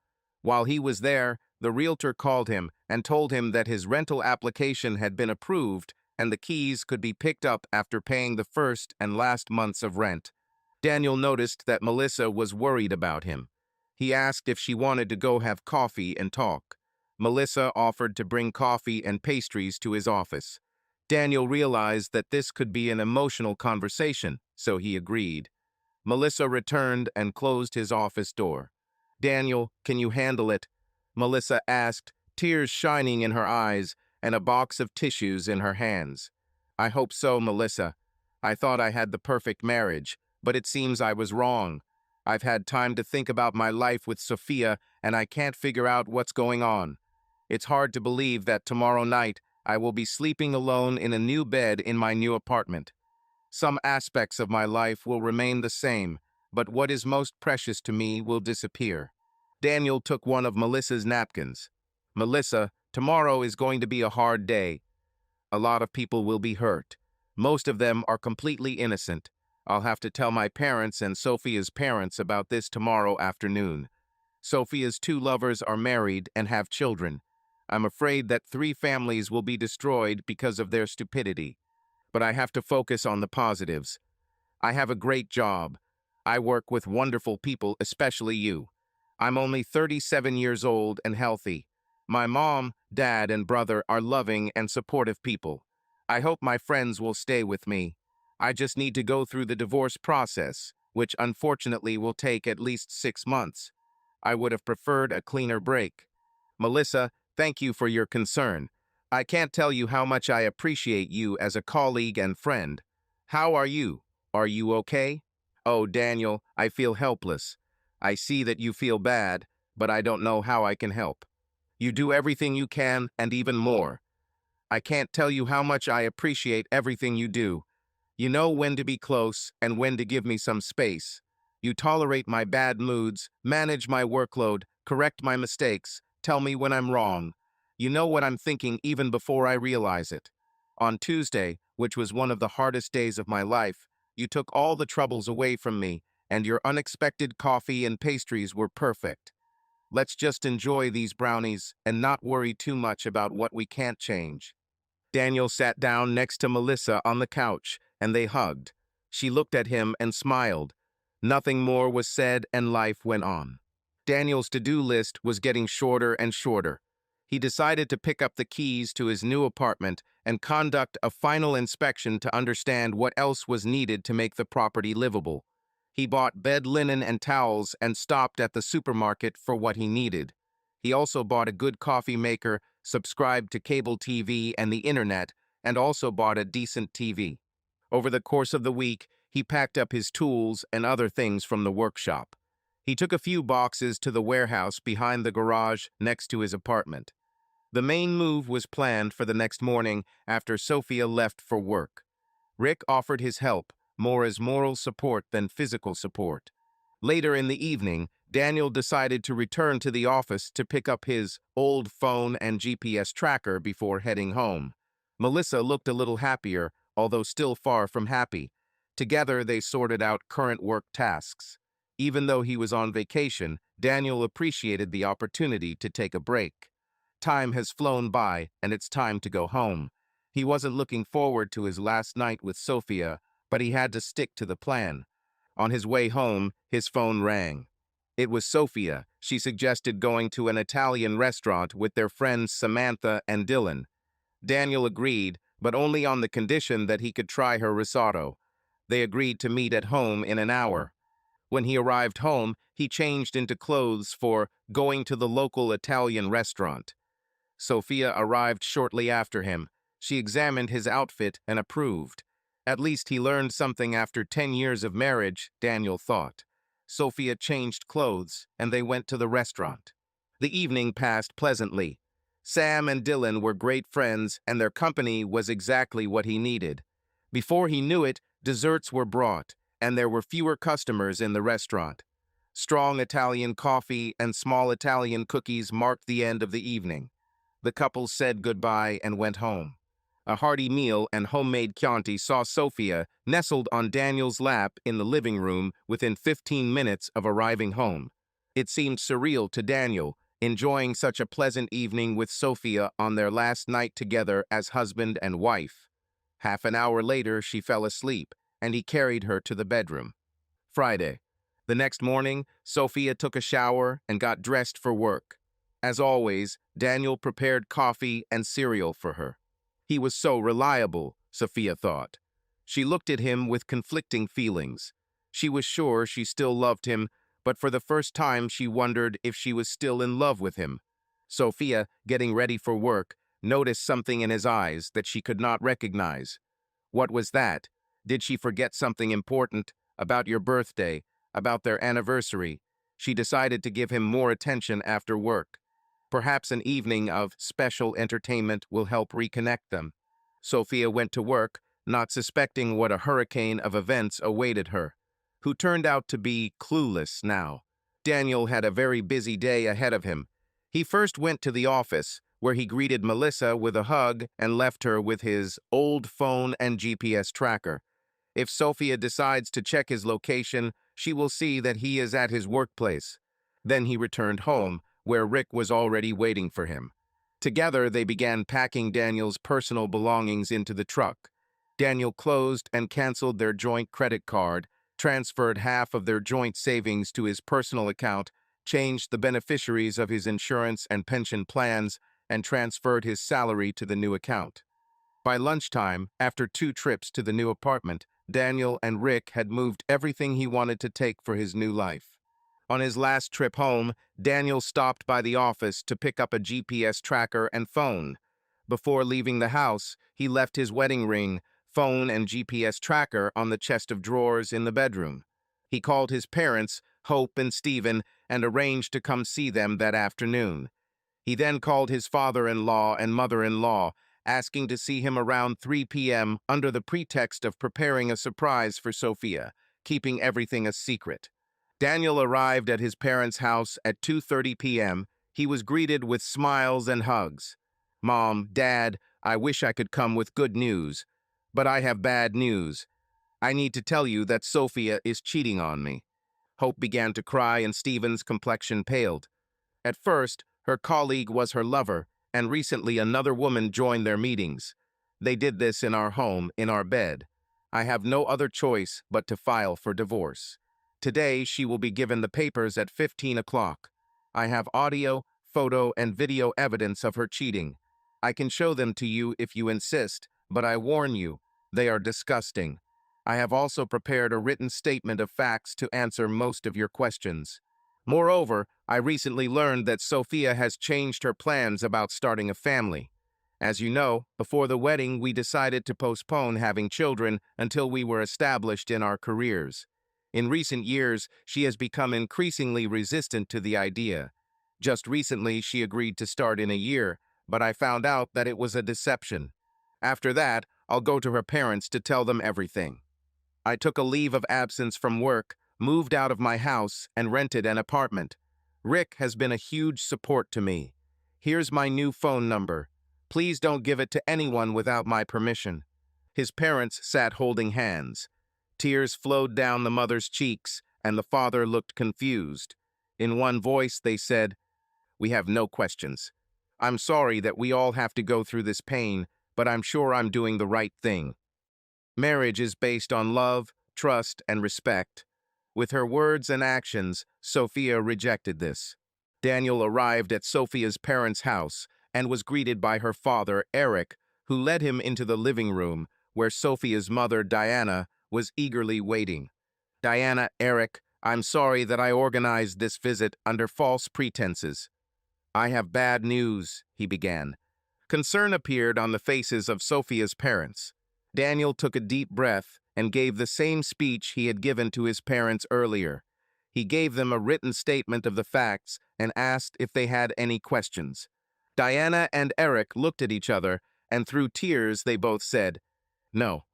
Speaker 1: While he was there, the realtor called him and told him that his rental application had been approved and the keys could be picked up after paying the first and last months of rent. Daniel noticed that Melissa was worried about him. He asked if she wanted to go have coffee and talk. Melissa offered to bring coffee and pastries to his office. Daniel realized that this could be an emotional conversation, so he agreed. Melissa returned and closed his office door. "Daniel, can you handle it?" Melissa asked, tears shining in her eyes and a box of tissues in her hands. "I hope so, Melissa. I thought I had the perfect marriage, but it seems I was wrong. I've had time to think about my life with Sophia, and I can't figure out what's going on. It's hard to believe that tomorrow night I will be sleeping alone in a new bed in my new apartment. Some aspects of my life will remain the same, but what is most precious to me will disappear." Daniel took one of Melissa's napkins. "Melissa, tomorrow is going to be a hard day. A lot of people will be hurt. Most of them are completely innocent. I'll have to tell my parents and Sophia's parents about this tomorrow afternoon. Sophia's two lovers are married and have children. I'm afraid that 3 families will be destroyed because of their stupidity. But I have to focus on the positives. I have a great job. I work with wonderful people, especially you. I'm only 37 years old and healthy. My mom, dad, and brother are loving and supportive people. I hope my friends will stay with me. I just need to go through the divorce process, which unfortunately will take at least 6 months. I would have preferred a cleaner break. Melissa, thank you for your concern. I can't tell you how much I appreciate you as a colleague and friend. How are you? Are you okay? Oh, Daniel, I feel helpless. I see that you feel bad, but I don't know how I can help. You do everything you can and even more. I can't tell you how much I appreciate everything you do. You know when to be close and when to give me some space. You tolerate my bad moods, manage my workload, correct my mistakes, tell me when I'm wrong. You know what I'm thinking even before I realize it. On Tuesday, which was one of the hardest days of my life, you took all the troubles away from me, and your unexpected coffee and pastries were perfect. Let's just enjoy these brownies and not worry too much about what we can't change. Daniel sat down next to Melissa on the couch, and they hugged. She looked at him and smiled. Nothing more was said, and life went on. Daniel's to-do list was getting shorter and shorter. He decided to pick up the keys to his new apartment and conduct a final inspection to understand what else was needed to make the property livable. He bought bed linen and towels and stopped at the supermarket for what he needed. He also bought a good coffee maker, subscribed to cable TV and the internet, and also bought a decent TV. Over the course of the week, he packed up his tools and other things from the workshop. He took a few boxes to the warehouse behind the garage next to his apartment. The main move was planned for the next morning after Sophia left for work. Rick offered his help, more as moral support than physical support. Later in the evening, Daniel decided to return to the office to pick up his old phone and GPS tracker before heading home. Melissa looked a little happier, although still far from happy. Together, they sorted out current work tasks. Even though he was on vacation, Daniel appreciated the opportunity to take a break. Time has flown by, and it's time to go home. He wasn't looking forward to his last night with Sophia, but he had to stick to the plan. On his way home, his phone rang. It was Sophia. She suggested going to an Italian restaurant with their friends Samantha and Dylan. Daniel agreed, but only on the condition that he could try her risotto. They agreed to meet at home in an hour. When he arrived home, he changed into clothes for going to the local Italian restaurant. Sophia arrived shortly after him. She examined his outfit and approved. At least he learned something after 10 years of marriage, Daniel thought. Sophia changed clothes, and they went to the restaurant. The evening passed pleasantly. Sam and Dylan were great friends, and their company was exactly what he needed. Before he knew it, desserts were brought, and there were fewer customers in the restaurant. Strong Italian coffee and small Italian cookies marked the end of the evening. The couple said goodbye and went home. A hearty meal and homemade Chianti saw Sophia nestled on Daniel's lap in the living room within 15 minutes of arriving home. It seemed surreal to Daniel, enjoying such a pleasant evening with Sophia on their last night together as husband and wife. Half an hour later, she fell asleep, and he carried her to the bedroom. Friday. The next morning, Sophia took a shower and got dressed for work. As always, Daniel prepared coffee and cereal for her. He was so reliable, Sophia thought. She looked at him with conflicting feelings. She was sure she still loved him, but for the first time she wondered if she was still in love with him. Sophia, getting ready for work, noticed something in his eyes that she could not recognize. What was that? Did she forget something important? About your birthday? About their anniversary? She decided to give him more attention after work. Perhaps an evening of special entertainment will help reconnect them. Sophia went to work, not suspecting what a hurricane of events awaited her, who turned out to be clueless now. Daniel had a very busy day ahead of him. He first went to the office, where he greeted Melissa with a hug and left her with his old phone and GPS tracker. If Sophia decides to check his location, she will see that he is at his workplace. Then he returned home, where Rick was already waiting for him. Together, they began packing Daniel's personal belongings into the truck. Daniel closed and canceled their joint credit card, transferred half of their joint savings to his personal account, changed the beneficiaries of his insurance and pension plans, and transferred his salary to the new account. By lunchtime, after 2 trips to the new apartment, Daniel and Rick had moved everything he wanted to take for his new life. On his last trip home, Daniel stopped by the office to pick up a GPS tracker and phone. Before leaving the house, he left his wedding ring, phone, and GPS tracker on the chest of drawers in the bedroom. He called his parents, Hope and Stephen, and arranged to come see them that afternoon. He then called his father-in-law and mother-in-law, asking to see him around 3 p.m. under the pretext of preparing a surprise for Sophia, keeping everything a secret. Daniel arrived at his parents' house at 2:30 p.m. He was greeted with smiles and hugs. "Mom, Dad, I wish I could come with good news, but I have bad news. I need to tell you that Sophia is cheating on me." Hope began to cry and Stephen's complexion paled. At first, her colleague was her lover, and recently another woman joined their meetings. "They did this in our home, in our bed. I have no other choice but to file for divorce. Today, she will be given the papers at 15 o'clock. I have audio, photo, and video evidence of her cheating. I can show them to you if you insist, but I warn you, they are disgusting. I have also prepared a written statement of facts to answer most of your questions. Moreover, I recently learned that Sophia has changed her plans about starting a family. As you know, before the wedding, we decided to postpone having children until we were established in our careers. In recent years, she has become increasingly resistant to the idea. Just recently, she agreed to start in a year, but I found out that it was a deception. After that, I'll go to her parents to tell them everything. I took a leave of absence from work, moved out of my house, and rented an apartment. Rick has been a huge support to me. Here's my new phone number. Please don't give it to anyone without my permission." His parents sat holding hands. Tears flowed down the mother's cheeks, and the father looked confused. In one voice, they said, "We have no questions. I'm sorry that we all have to go through this pain, but I'm sure I'm doing the right thing." Marriage is based on love, trust, and respect. With her words and actions, Sophia rejected this. Daniel arrived at Sophia's parents' house and was greeted by her father, Eric, who led him into the living room, where Sophia's mother, Diana, was eagerly waiting. "Diana, Eric, I'm sorry that I organized this visit under false pretenses." "I have bad news," he began. Concern appeared on the faces of Sophia's parents. Daniel took a deep breath and gave the same speech he had given to his parents earlier. He gave them a written statement of the facts and asked if they had any questions. Diana and Eric looked at each other, and through tears they both said, "No.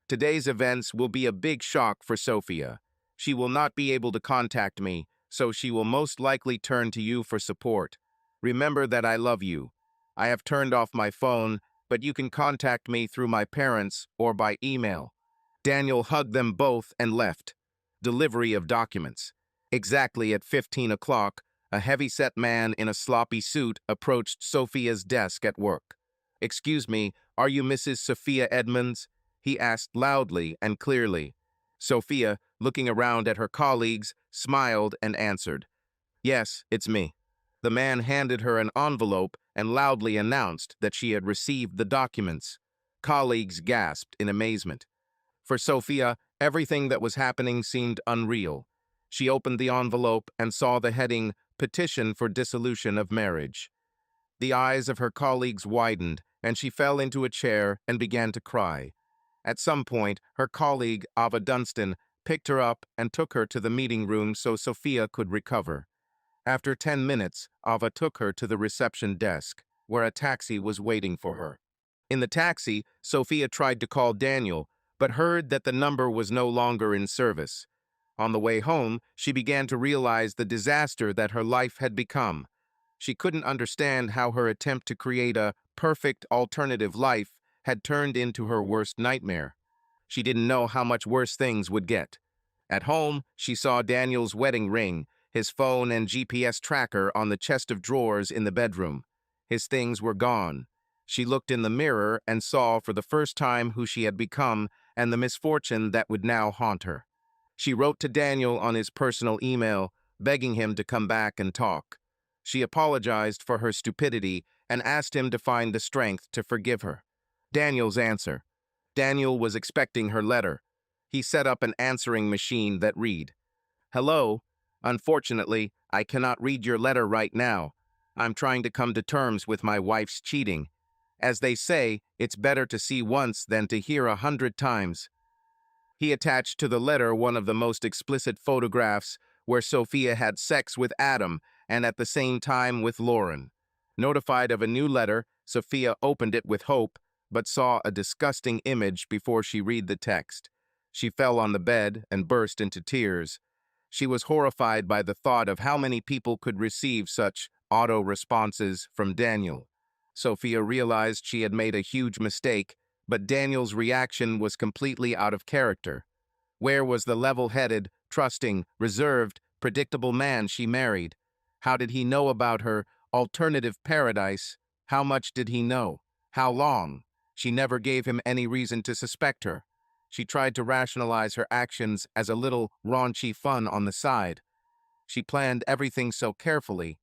Speaker 1: Today's events will be a big shock for Sophia. She will not be able to contact me, so she will most likely turn to you for support. Remember that I love you. I have turned off my phone, but you can contact me through my parents or by email." Daniel hugged them both and left. Delivery of documents. Exactly at 15 o'clock, a heavy-set man in a sloppy suit approached Sophia's desk at work. "Excuse me, are you Mrs. Sophia Edmonds?" he asked loudly and clearly. Sophia, looking around at her colleagues, smiled and answered, "Yes, it's me." The man handed her an envelope and loudly announced that she had received the documents. Colleagues gasped in amazement. For Sophia, everything that was happening seemed unreal. She opened the envelope and saw the heading, "Petition for Dissolution of Marriage." The eyes of her colleagues widened, and she fell into a chair and began to cry. At some point, her colleague, Ava Dunstan, picked her up and took her to the meeting room so Sophia could recover. After 10 minutes, Ava took her to the reception desk, where a taxi was waiting for her. In the taxi, Sophia tried to call Daniel, but heard that the number was no longer in service. On the way home, she began to realize the disaster that her life had become. She couldn't understand how her attempt to create a perfect alternative life had turned into her worst nightmare. She didn't know how much worse things would get. At home, she saw Daniel's wedding ring, his phone and GPS tracker on the chest of drawers in the bedroom. His things were gone. She looked in the mirror and saw for the first time who she had become and the misfortune that would now haunt her. She wrote to Daniel on his personal email, begging him to come back and talk. She apologized for her stupidity and asked him to find the strength to forgive her. Daniel's answer. Daniel was expecting her letter. He set up an answering machine that read, "Hello. Unfortunately, I cannot read your letter right now. I'm trying to come to terms with my wife's cheating. As they say, it's better to see once than to hear 100 times." He attached to the letter one of the most explicit photographs where Sophia had sex with Adam and at the same time with Lauren. Notified of a new letter, Sophia opened it with hope, but saw a disgusting image before she read the text. She fell on the bed and burst into tears. She was horrified by the thought of how many people could receive such auto responses from Daniel. Sophia realized she had made a huge mistake, but Daniel's reaction was completely out of character. Where was the level-headed, trusting, reserved, predictable man she married? How did he know about her alternative paradise? How much did he know? How long? She never gave him any reason to suspect her. She tried to rationalize her actions as a little raunchy fun on the side. She planned everything so carefully.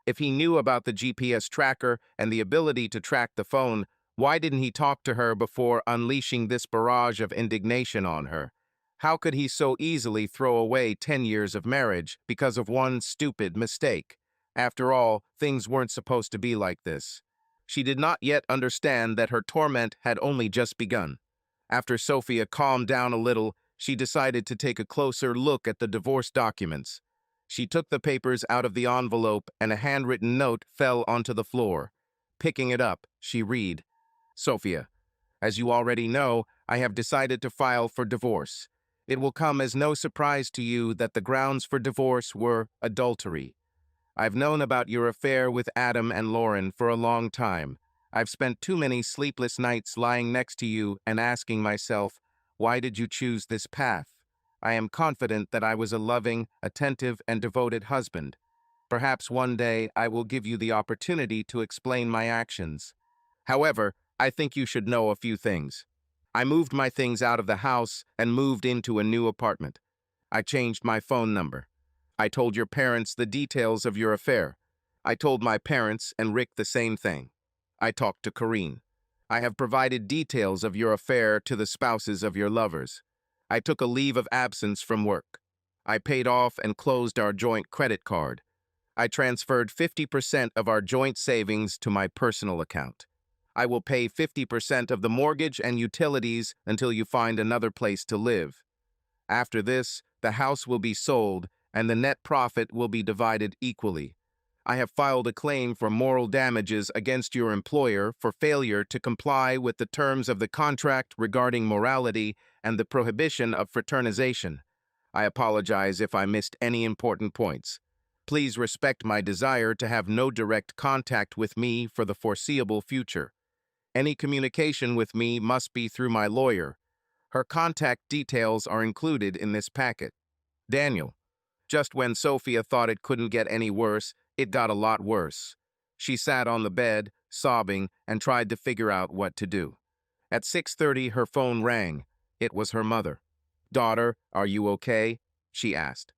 Speaker 1: If he knew about the GPS tracker and the ability to track the phone, why didn't he talk to her before unleashing this barrage of indignation on her? How could he so easily throw away 10 years of marriage because of one stupid mistake? After all, things weren't supposed to be like this. She did not yet understand that her torment had only just begun. After Sophia calmed down a little, she decided to take a closer look at the divorce documents. She took the papers out of the envelope and a handwritten note fell onto the floor. Picking it up, she read, "Sophia, as you already know, I have decided to file for divorce. It will come as no surprise to you that the grounds for divorce were adultery. I've known about your affair with Adam and Lauren for a long time. I've spent too many sleepless nights lying next to you and asking myself, why did you choose this path? I am confident that I was a loving, attentive, and devoted husband. Perhaps one day I will give you the opportunity to explain my actions. However, I think you should know a few things. I moved my things out of the house and moved into a new apartment. I changed my phone number. I told your parents the details of your affair. I told my parents and Rick the same thing. I talked to Corrine. I have provided details of your affair to the spouses of your lovers. I took a leave of absence from work. I paid off and closed our joint credit card. I transferred 50% of our joint savings to my personal account. I will pay 50% of the mortgage and utilities until you find another place to live. After this, the house will be sold and the net profit will be divided equally. I have filed a claim for moral damages against your employer for failure to comply with the terms of the contract regarding morality and the prohibition of fraternization. I apologize if I missed any important points. Please respect my desire to have no direct contact with me for the foreseeable future. Any communication with me must be through my lawyer. Her contact details are included in this packet. Daniel. Just when Sophia thought it couldn't get any worse, it got a lot worse. She sat on the bed, sobbing, and tried to figure out what to do. At 6:30, her phone rang. It was her mother. "Daughter, are you okay?" she asked.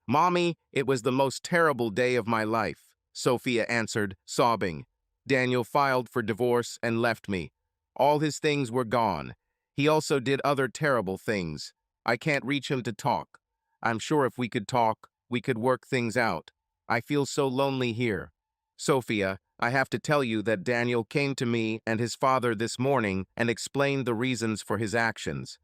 Speaker 1: "Mommy, it was the most terrible day of my life," Sophia answered, sobbing. "Daniel filed for divorce and left me. All his things were gone. He also did other terrible things. I can't reach him to talk. I'm sure if we could talk, we could work things out. I feel so lonely here. Sophia, I have to tell you that Daniel came to me and his father this morning and explained the reasons for his actions.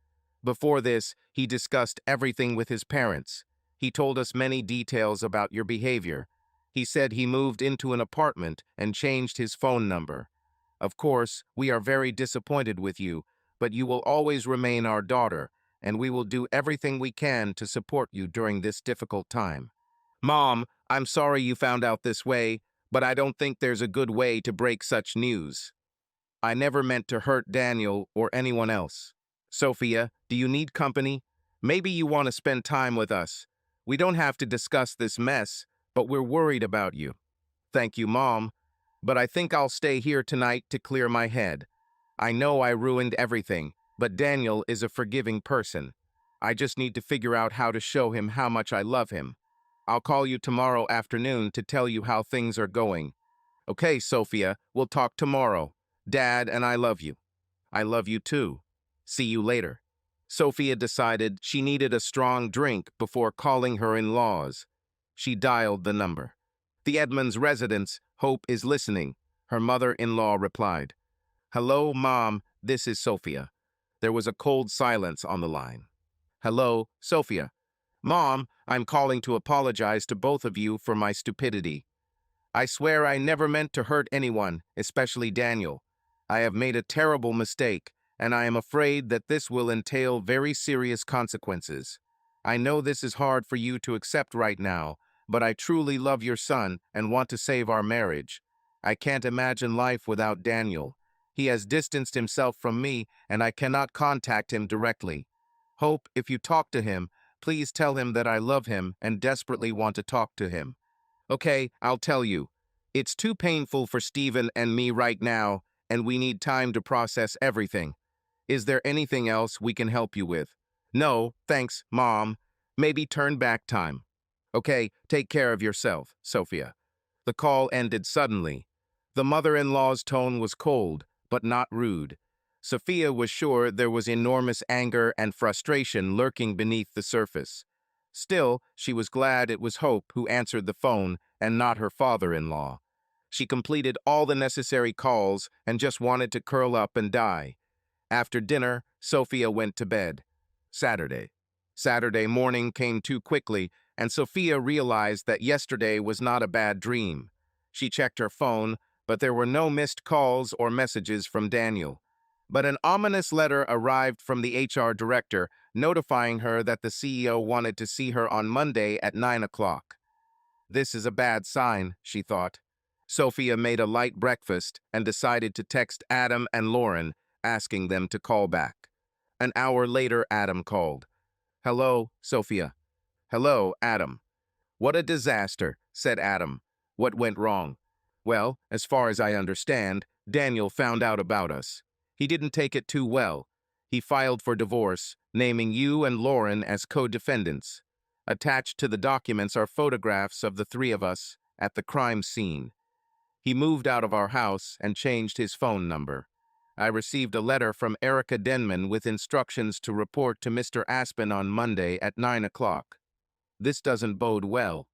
Speaker 1: Before this, he discussed everything with his parents. He told us many details about your behavior. He said he moved into an apartment and changed his phone number. Of course, we are very disappointed with you, but you will always remain our daughter, and we will do everything we can to support you during this difficult time. Mom, I'm sorry you found out this way, but I don't think there's a good way to break such news. I never meant to hurt Daniel or anyone else. Sophia, do you need company? Maybe you want to spend time with us. We don't have to discuss this mess, but we're worried about you. Thank you, Mom, but I think I'll stay here tonight to clear my head. I know I ruined everything, but Daniel is a forgiving person. I just need to figure out how to show him how much I love him. I'll call you tomorrow afternoon to tell you how things are going. Okay, Sophia, we'll talk tomorrow. Dad and I love you. I love you too. See you later. Sophia decided she needed a strong drink before calling her in-laws. She dialed the number. The Edmonds residence, Hope is listening, her mother-in-law replied. Hello, Mom, this is Sophia. There was a cold silence on the line. Hello, Sophia. Mom, I'm calling to apologize to both of you for my stupidity. I swear I never meant to hurt anyone, especially Daniel. I have made a terrible mistake, and I am afraid that this will entail very serious consequences. I know this is hard for you to accept right now, but I truly love your son and want to save our marriage. I can't imagine life without Daniel. He has distanced himself from me, and I cannot contact him directly. Hope, if you talk to him, please tell him that I love him and desperately want to talk to him. Okay, I'll tell you. It's too painful for Stephen and me right now, and we need time to process everything. Is there anything else we can help you with? No, thanks, Mom. Maybe turn back time. Okay, take care of yourself, Sophia. The call ended suddenly. The mother-in-law's tone was cold, but not rude. Sophia was sure there was enormous anger and frustration lurking beneath the surface. Still, she was glad it was Hope who answered the phone and not her father-in-law. She completed all the necessary calls and just wanted to curl up and die. After dinner, Sophia went to bed. Saturday. Saturday morning came too quickly, and Sophia realized that yesterday was not a bad dream. She checked her phone, but there were no missed calls or messages from Daniel. But an ominous letter arrived from the HR director, notifying her that the CEO wanted to see her on Monday at 9 o'clock. This is a bad sign, she thought. Sophia made a light breakfast and decided to text Adam and Lauren, asking them to call back. An hour later, Adam called. Hello, Sophia. Hello, Adam. What a disaster, said Adam. What went wrong? Well, as far as I understand, Daniel found out about us. He didn't take it too well. He filed for divorce, naming you and Lauren as co-defendants. Attached to the documents are photographs of the three of us at the crime scene. He moved out of our house and changed his phone number. I received a letter from Erica Denman with instructions to report to Mr. Aspen on Monday at 9 o'clock. This doesn't bode well.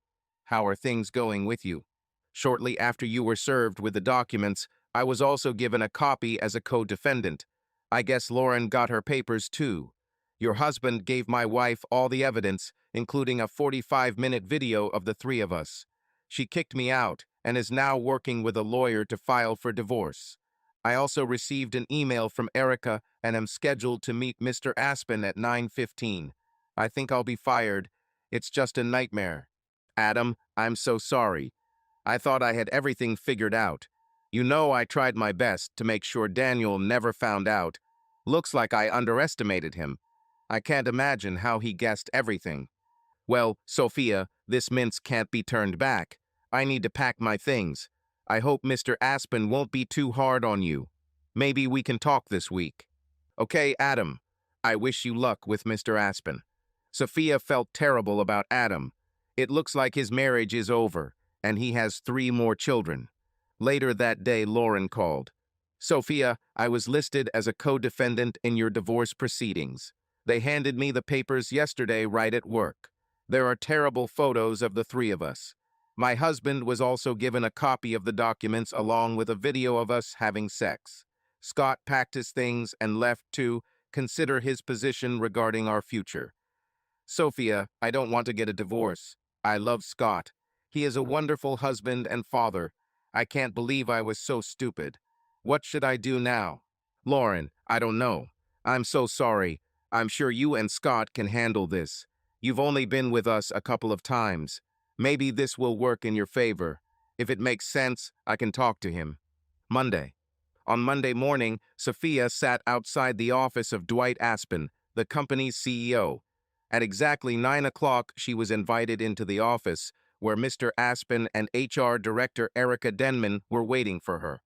Speaker 1: How are things going with you? Shortly after you were served with the documents, I was also given a copy as a co-defendant. I guess Lauren got her papers too. Your husband gave my wife all the evidence, including a 45-minute video of the three of us. She kicked me out and is now working with a lawyer to file for divorce. I also received an email from Erica and am scheduled to meet Mr. Aspen at 9:15. I think I'll be fired. It's just a nightmare. Adam, I'm so sorry. I thought I had everything figured out. You know I tried my best to make sure Daniel never found out. Looks like I underestimated him. I can't imagine how he guessed everything. Well, Sophia, this mince can't be turned back. I need to pack my things. I hope Mr. Aspen won't be too hard on you. Maybe we can talk this week. Okay, Adam. I wish you luck with Mr. Aspen. Sophia felt terrible about Adam. It looks like his marriage is over, and he has 3 more children. Later that day, Lauren called. Sophia, I was listed as a co-defendant in your divorce proceedings. They handed me the papers yesterday right at work. There are terrible photos of the 3 of us. My husband was also given a copy of the documents along with a video of us having sex. Scott packed his things and left to consider his position regarding our future. Sophia, I don't want to get a divorce. I love Scott. He is a wonderful husband and father. I can't believe I was so stupid. What should I do now? Lauren, I don't know. I'm so sorry. I'm sure you and Scott can handle this. You've only been with us a couple of times. Maybe this will work in your favor. If it makes sense, I can talk to him. Monday. On Monday morning, Sophia sat outside the office of Dwight Aspen, the company's CEO. At exactly 9 o'clock, she was invited into the office, where Mr. Aspen and HR Director Erica Denman were waiting for her.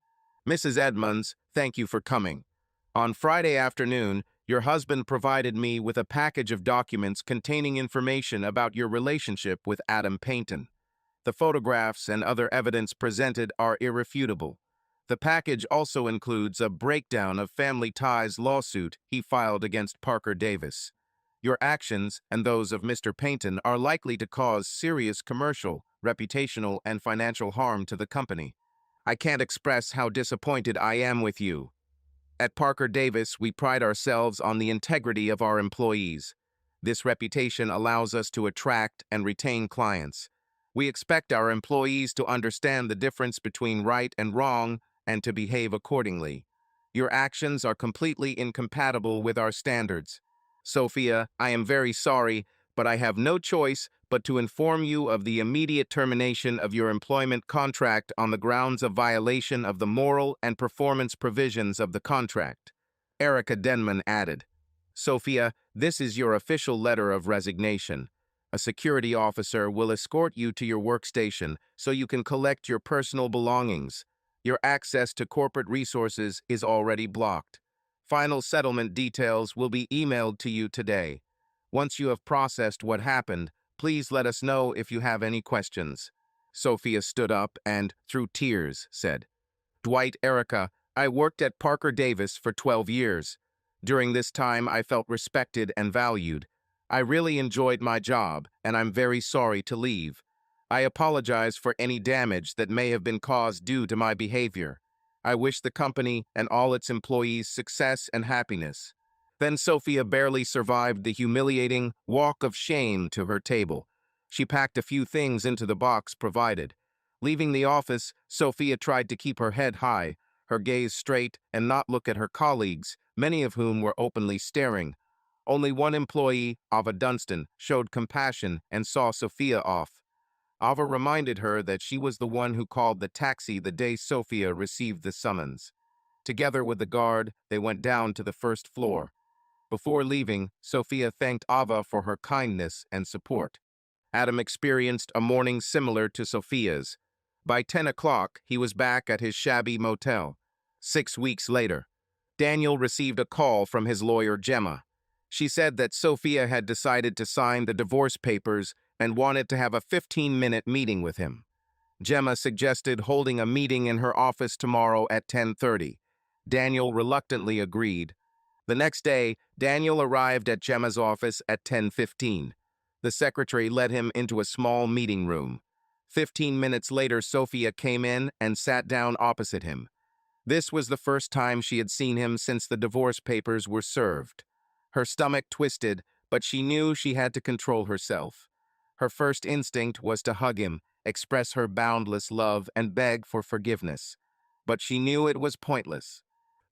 Speaker 1: Mrs. Edmonds, thank you for coming. On Friday afternoon, your husband provided me with a package of documents containing information about your relationship with Adam Paynton. The photographs and other evidence presented are irrefutable. The package also includes a breakdown of Family Ties lawsuit he filed against Parker Davis. Your actions and those of Mr. Paynton are likely to cause serious commercial, reputational, and financial harm to the company. I can't express how disappointed I am with you. At Parker Davis, we pride ourselves on the integrity of our employees. This reputation allows us to attract and retain clients. We expect our employees to understand the difference between right and wrong and to behave accordingly. Your actions are completely incompatible with our standards. Sophia, I am very sorry, but I have no choice but to inform you of the immediate termination of your employment contract on the grounds of violation of the moral and performance provisions of the contract. Erica Denman added, Sophia, this is your official letter of resignation. A security officer will escort you to your workstation so you can collect your personal belongings. Your access to corporate resources is already blocked. Final settlement details will be emailed to you today. Once you have processed what happened, please let us know if you have any questions. Sophia stood up and, through tears, said, Dwight, Erica, I worked at Parker Davis for 12 years. During this time, I felt respected and valued. I really enjoyed my job, and I'm very sorry to leave. I apologize for any damage that may have been caused due to my behavior. I wish the company and all its employees success and happiness. Then Sophia barely survived the humiliating walk of shame to her table. She packed a few things into the box provided. Leaving the office, Sophia tried to keep her head high, her gaze straight, and not look at her colleagues, many of whom were openly staring. Only one employee, Ava Dunstan, showed compassion and saw Sophia off. Ava reminded her that she was the one who called the taxi the day Sophia received the summons. Together with the guard, they went down to the first floor. Before leaving, Sophia thanked Ava for her kindness and support. Adam experienced a morning similar to Sophia's. By 10 o'clock, he was back at his shabby motel. 6 weeks later, Daniel received a call from his lawyer, Gemma. She said that Sophia had decided to sign the divorce papers and wanted to have a 15-minute meeting with him. Gemma suggested holding a meeting in her office tomorrow at 10:30. Daniel reluctantly agreed. The next day, Daniel arrived at Gemma's office at 10:15. The secretary led him into a small meeting room. 15 minutes later, Sophia came in and sat down opposite him. This was the first time she had seen him since the divorce papers were served. Her stomach twisted, but she knew she had to control herself. Her first instinct was to hug him, express her boundless love, and beg for forgiveness. But she knew it was pointless.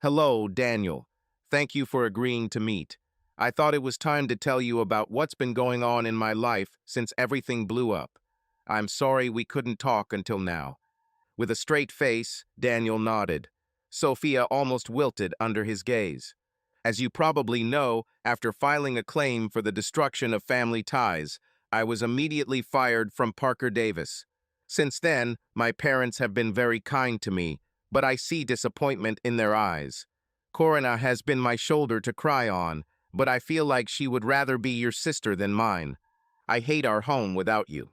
Speaker 1: Hello, Daniel. Thank you for agreeing to meet. I thought it was time to tell you about what's been going on in my life since everything blew up. I'm sorry we couldn't talk until now. With a straight face, Daniel nodded. Sophia almost wilted under his gaze. As you probably know, after filing a claim for the destruction of family ties, I was immediately fired from Parker Davis. Since then, my parents have been very kind to me, but I see disappointment in their eyes. Corina has been my shoulder to cry on, but I feel like she would rather be your sister than mine. I hate our home without you.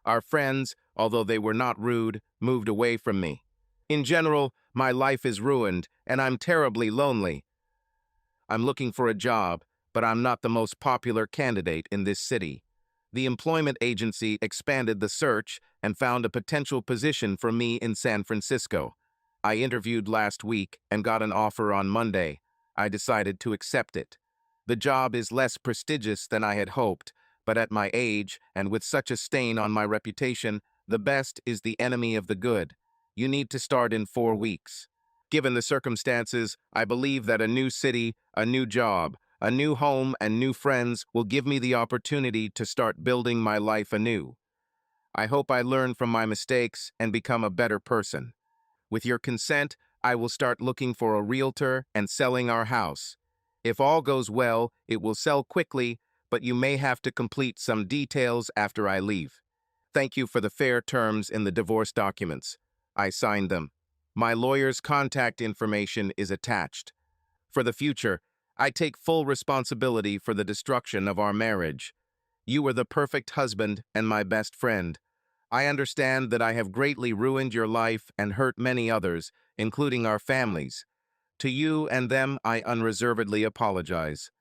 Speaker 1: Our friends, although they were not rude, moved away from me. In general, my life is ruined, and I'm terribly lonely. I'm looking for a job, but I'm not the most popular candidate in this city. The employment agency expanded the search and found a potential position for me in San Francisco. I interviewed last week and got an offer on Monday. I decided to accept it. The job is less prestigious than I had hoped, but at my age and with such a stain on my reputation, the best is the enemy of the good. You need to start in 4 weeks. Given the circumstances, I believe that a new city, a new job, a new home, and new friends will give me the opportunity to start building my life anew. I hope I learn from my mistakes and become a better person. With your consent, I will start looking for a realtor and selling our house. If all goes well, it will sell quickly, but you may have to complete some details after I leave. Thank you for the fair terms in the divorce documents. I signed them. My lawyer's contact information is attached. For the future, I take full responsibility for the destruction of our marriage. You are the perfect husband and my best friend. I understand that I have greatly ruined your life and hurt many others, including our families. To you and them, I unreservedly apologize.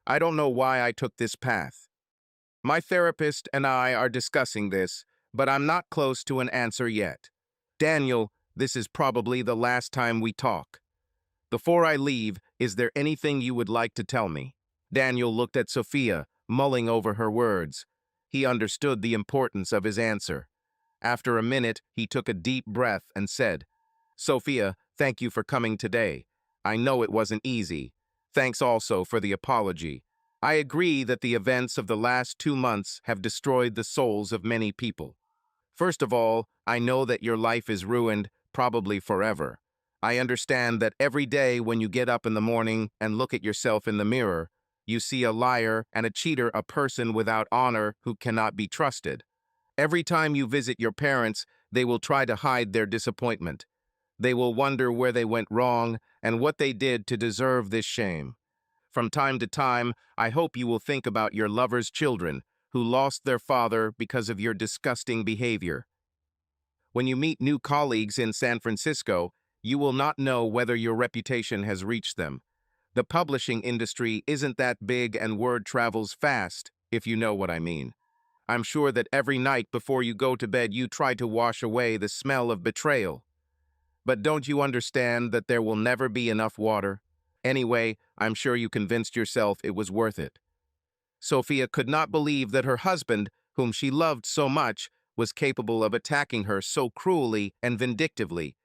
Speaker 1: I don't know why I took this path. My therapist and I are discussing this, but I'm not close to an answer yet. Daniel, this is probably the last time we talk. Before I leave, is there anything you would like to tell me? Daniel looked at Sophia, mulling over her words. He understood the importance of his answer. After a minute, he took a deep breath and said, Sophia, thank you for coming today. I know it wasn't easy. Thanks also for the apology. I agree that the events of the last 2 months have destroyed the souls of many people. First of all, I know that your life is ruined, probably forever. I understand that every day when you get up in the morning and look at yourself in the mirror, you see a liar and a cheater, a person without honor who cannot be trusted. Every time you visit your parents, they will try to hide their disappointment. They will wonder where they went wrong and what they did to deserve this shame. From time to time, I hope you will think about your lover's children who lost their father because of your disgusting behavior. When you meet new colleagues in San Francisco, you will not know whether your reputation has reached them. The publishing industry isn't that big and word travels fast, if you know what I mean. I'm sure that every night before you go to bed you try to wash away the smell of betrayal. But don't you understand that there will never be enough water? Anyway, I'm sure you convinced yourself it was worth it. Sophia could not believe that her husband, whom she loved so much, was capable of attacking her so cruelly and vindictively.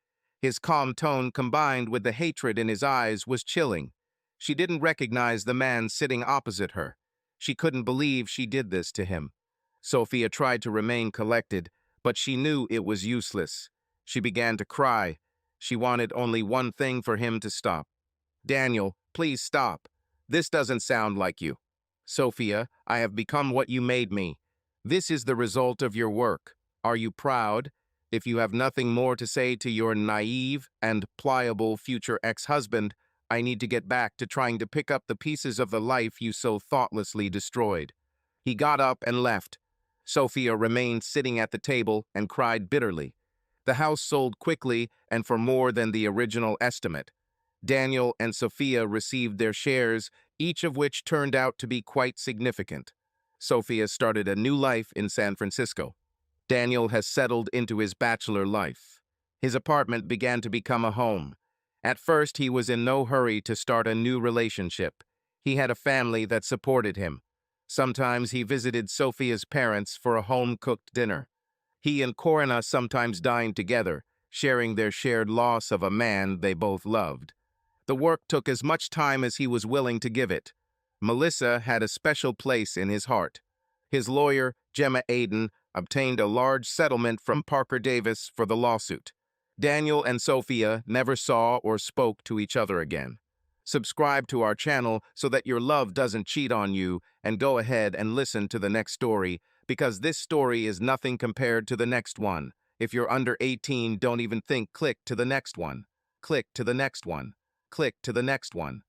Speaker 1: His calm tone combined with the hatred in his eyes was chilling. She didn't recognize the man sitting opposite her. She couldn't believe she did this to him. Sophia tried to remain collected, but she knew it was useless. She began to cry. She wanted only one thing: for him to stop. Daniel, please stop. This doesn't sound like you. Sophia, I have become what you made me. This is the result of your work. Are you proud? If you have nothing more to say to your naive and pliable future ex-husband, I need to get back to trying to pick up the pieces of the life you so thoughtlessly destroyed. He got up and left. Sophia remained sitting at the table and cried bitterly. The house sold quickly and for more than the original estimate. Daniel and Sophia received their shares, each of which turned out to be quite significant. Sophia started a new life in San Francisco. Daniel has settled into his bachelor life. His apartment began to become a home. At first, he was in no hurry to start a new relationship. He had a family that supported him. Sometimes he visited Sophia's parents for a home-cooked dinner. He and Corina sometimes dined together, sharing their shared loss of a man they both loved. The work took as much time as he was willing to give it. Melissa had a special place in his heart. His lawyer, Gemma Aden, obtained a large settlement from Parker Davis for the lawsuit. Daniel and Sophia never saw or spoke to each other again. Subscribe to our channel so that your love doesn't cheat on you, and go ahead and listen to the next story, because this story is nothing compared to the next one. If you're under 18, don't even think. Click to the next one. Click to the next one. Click to the next one.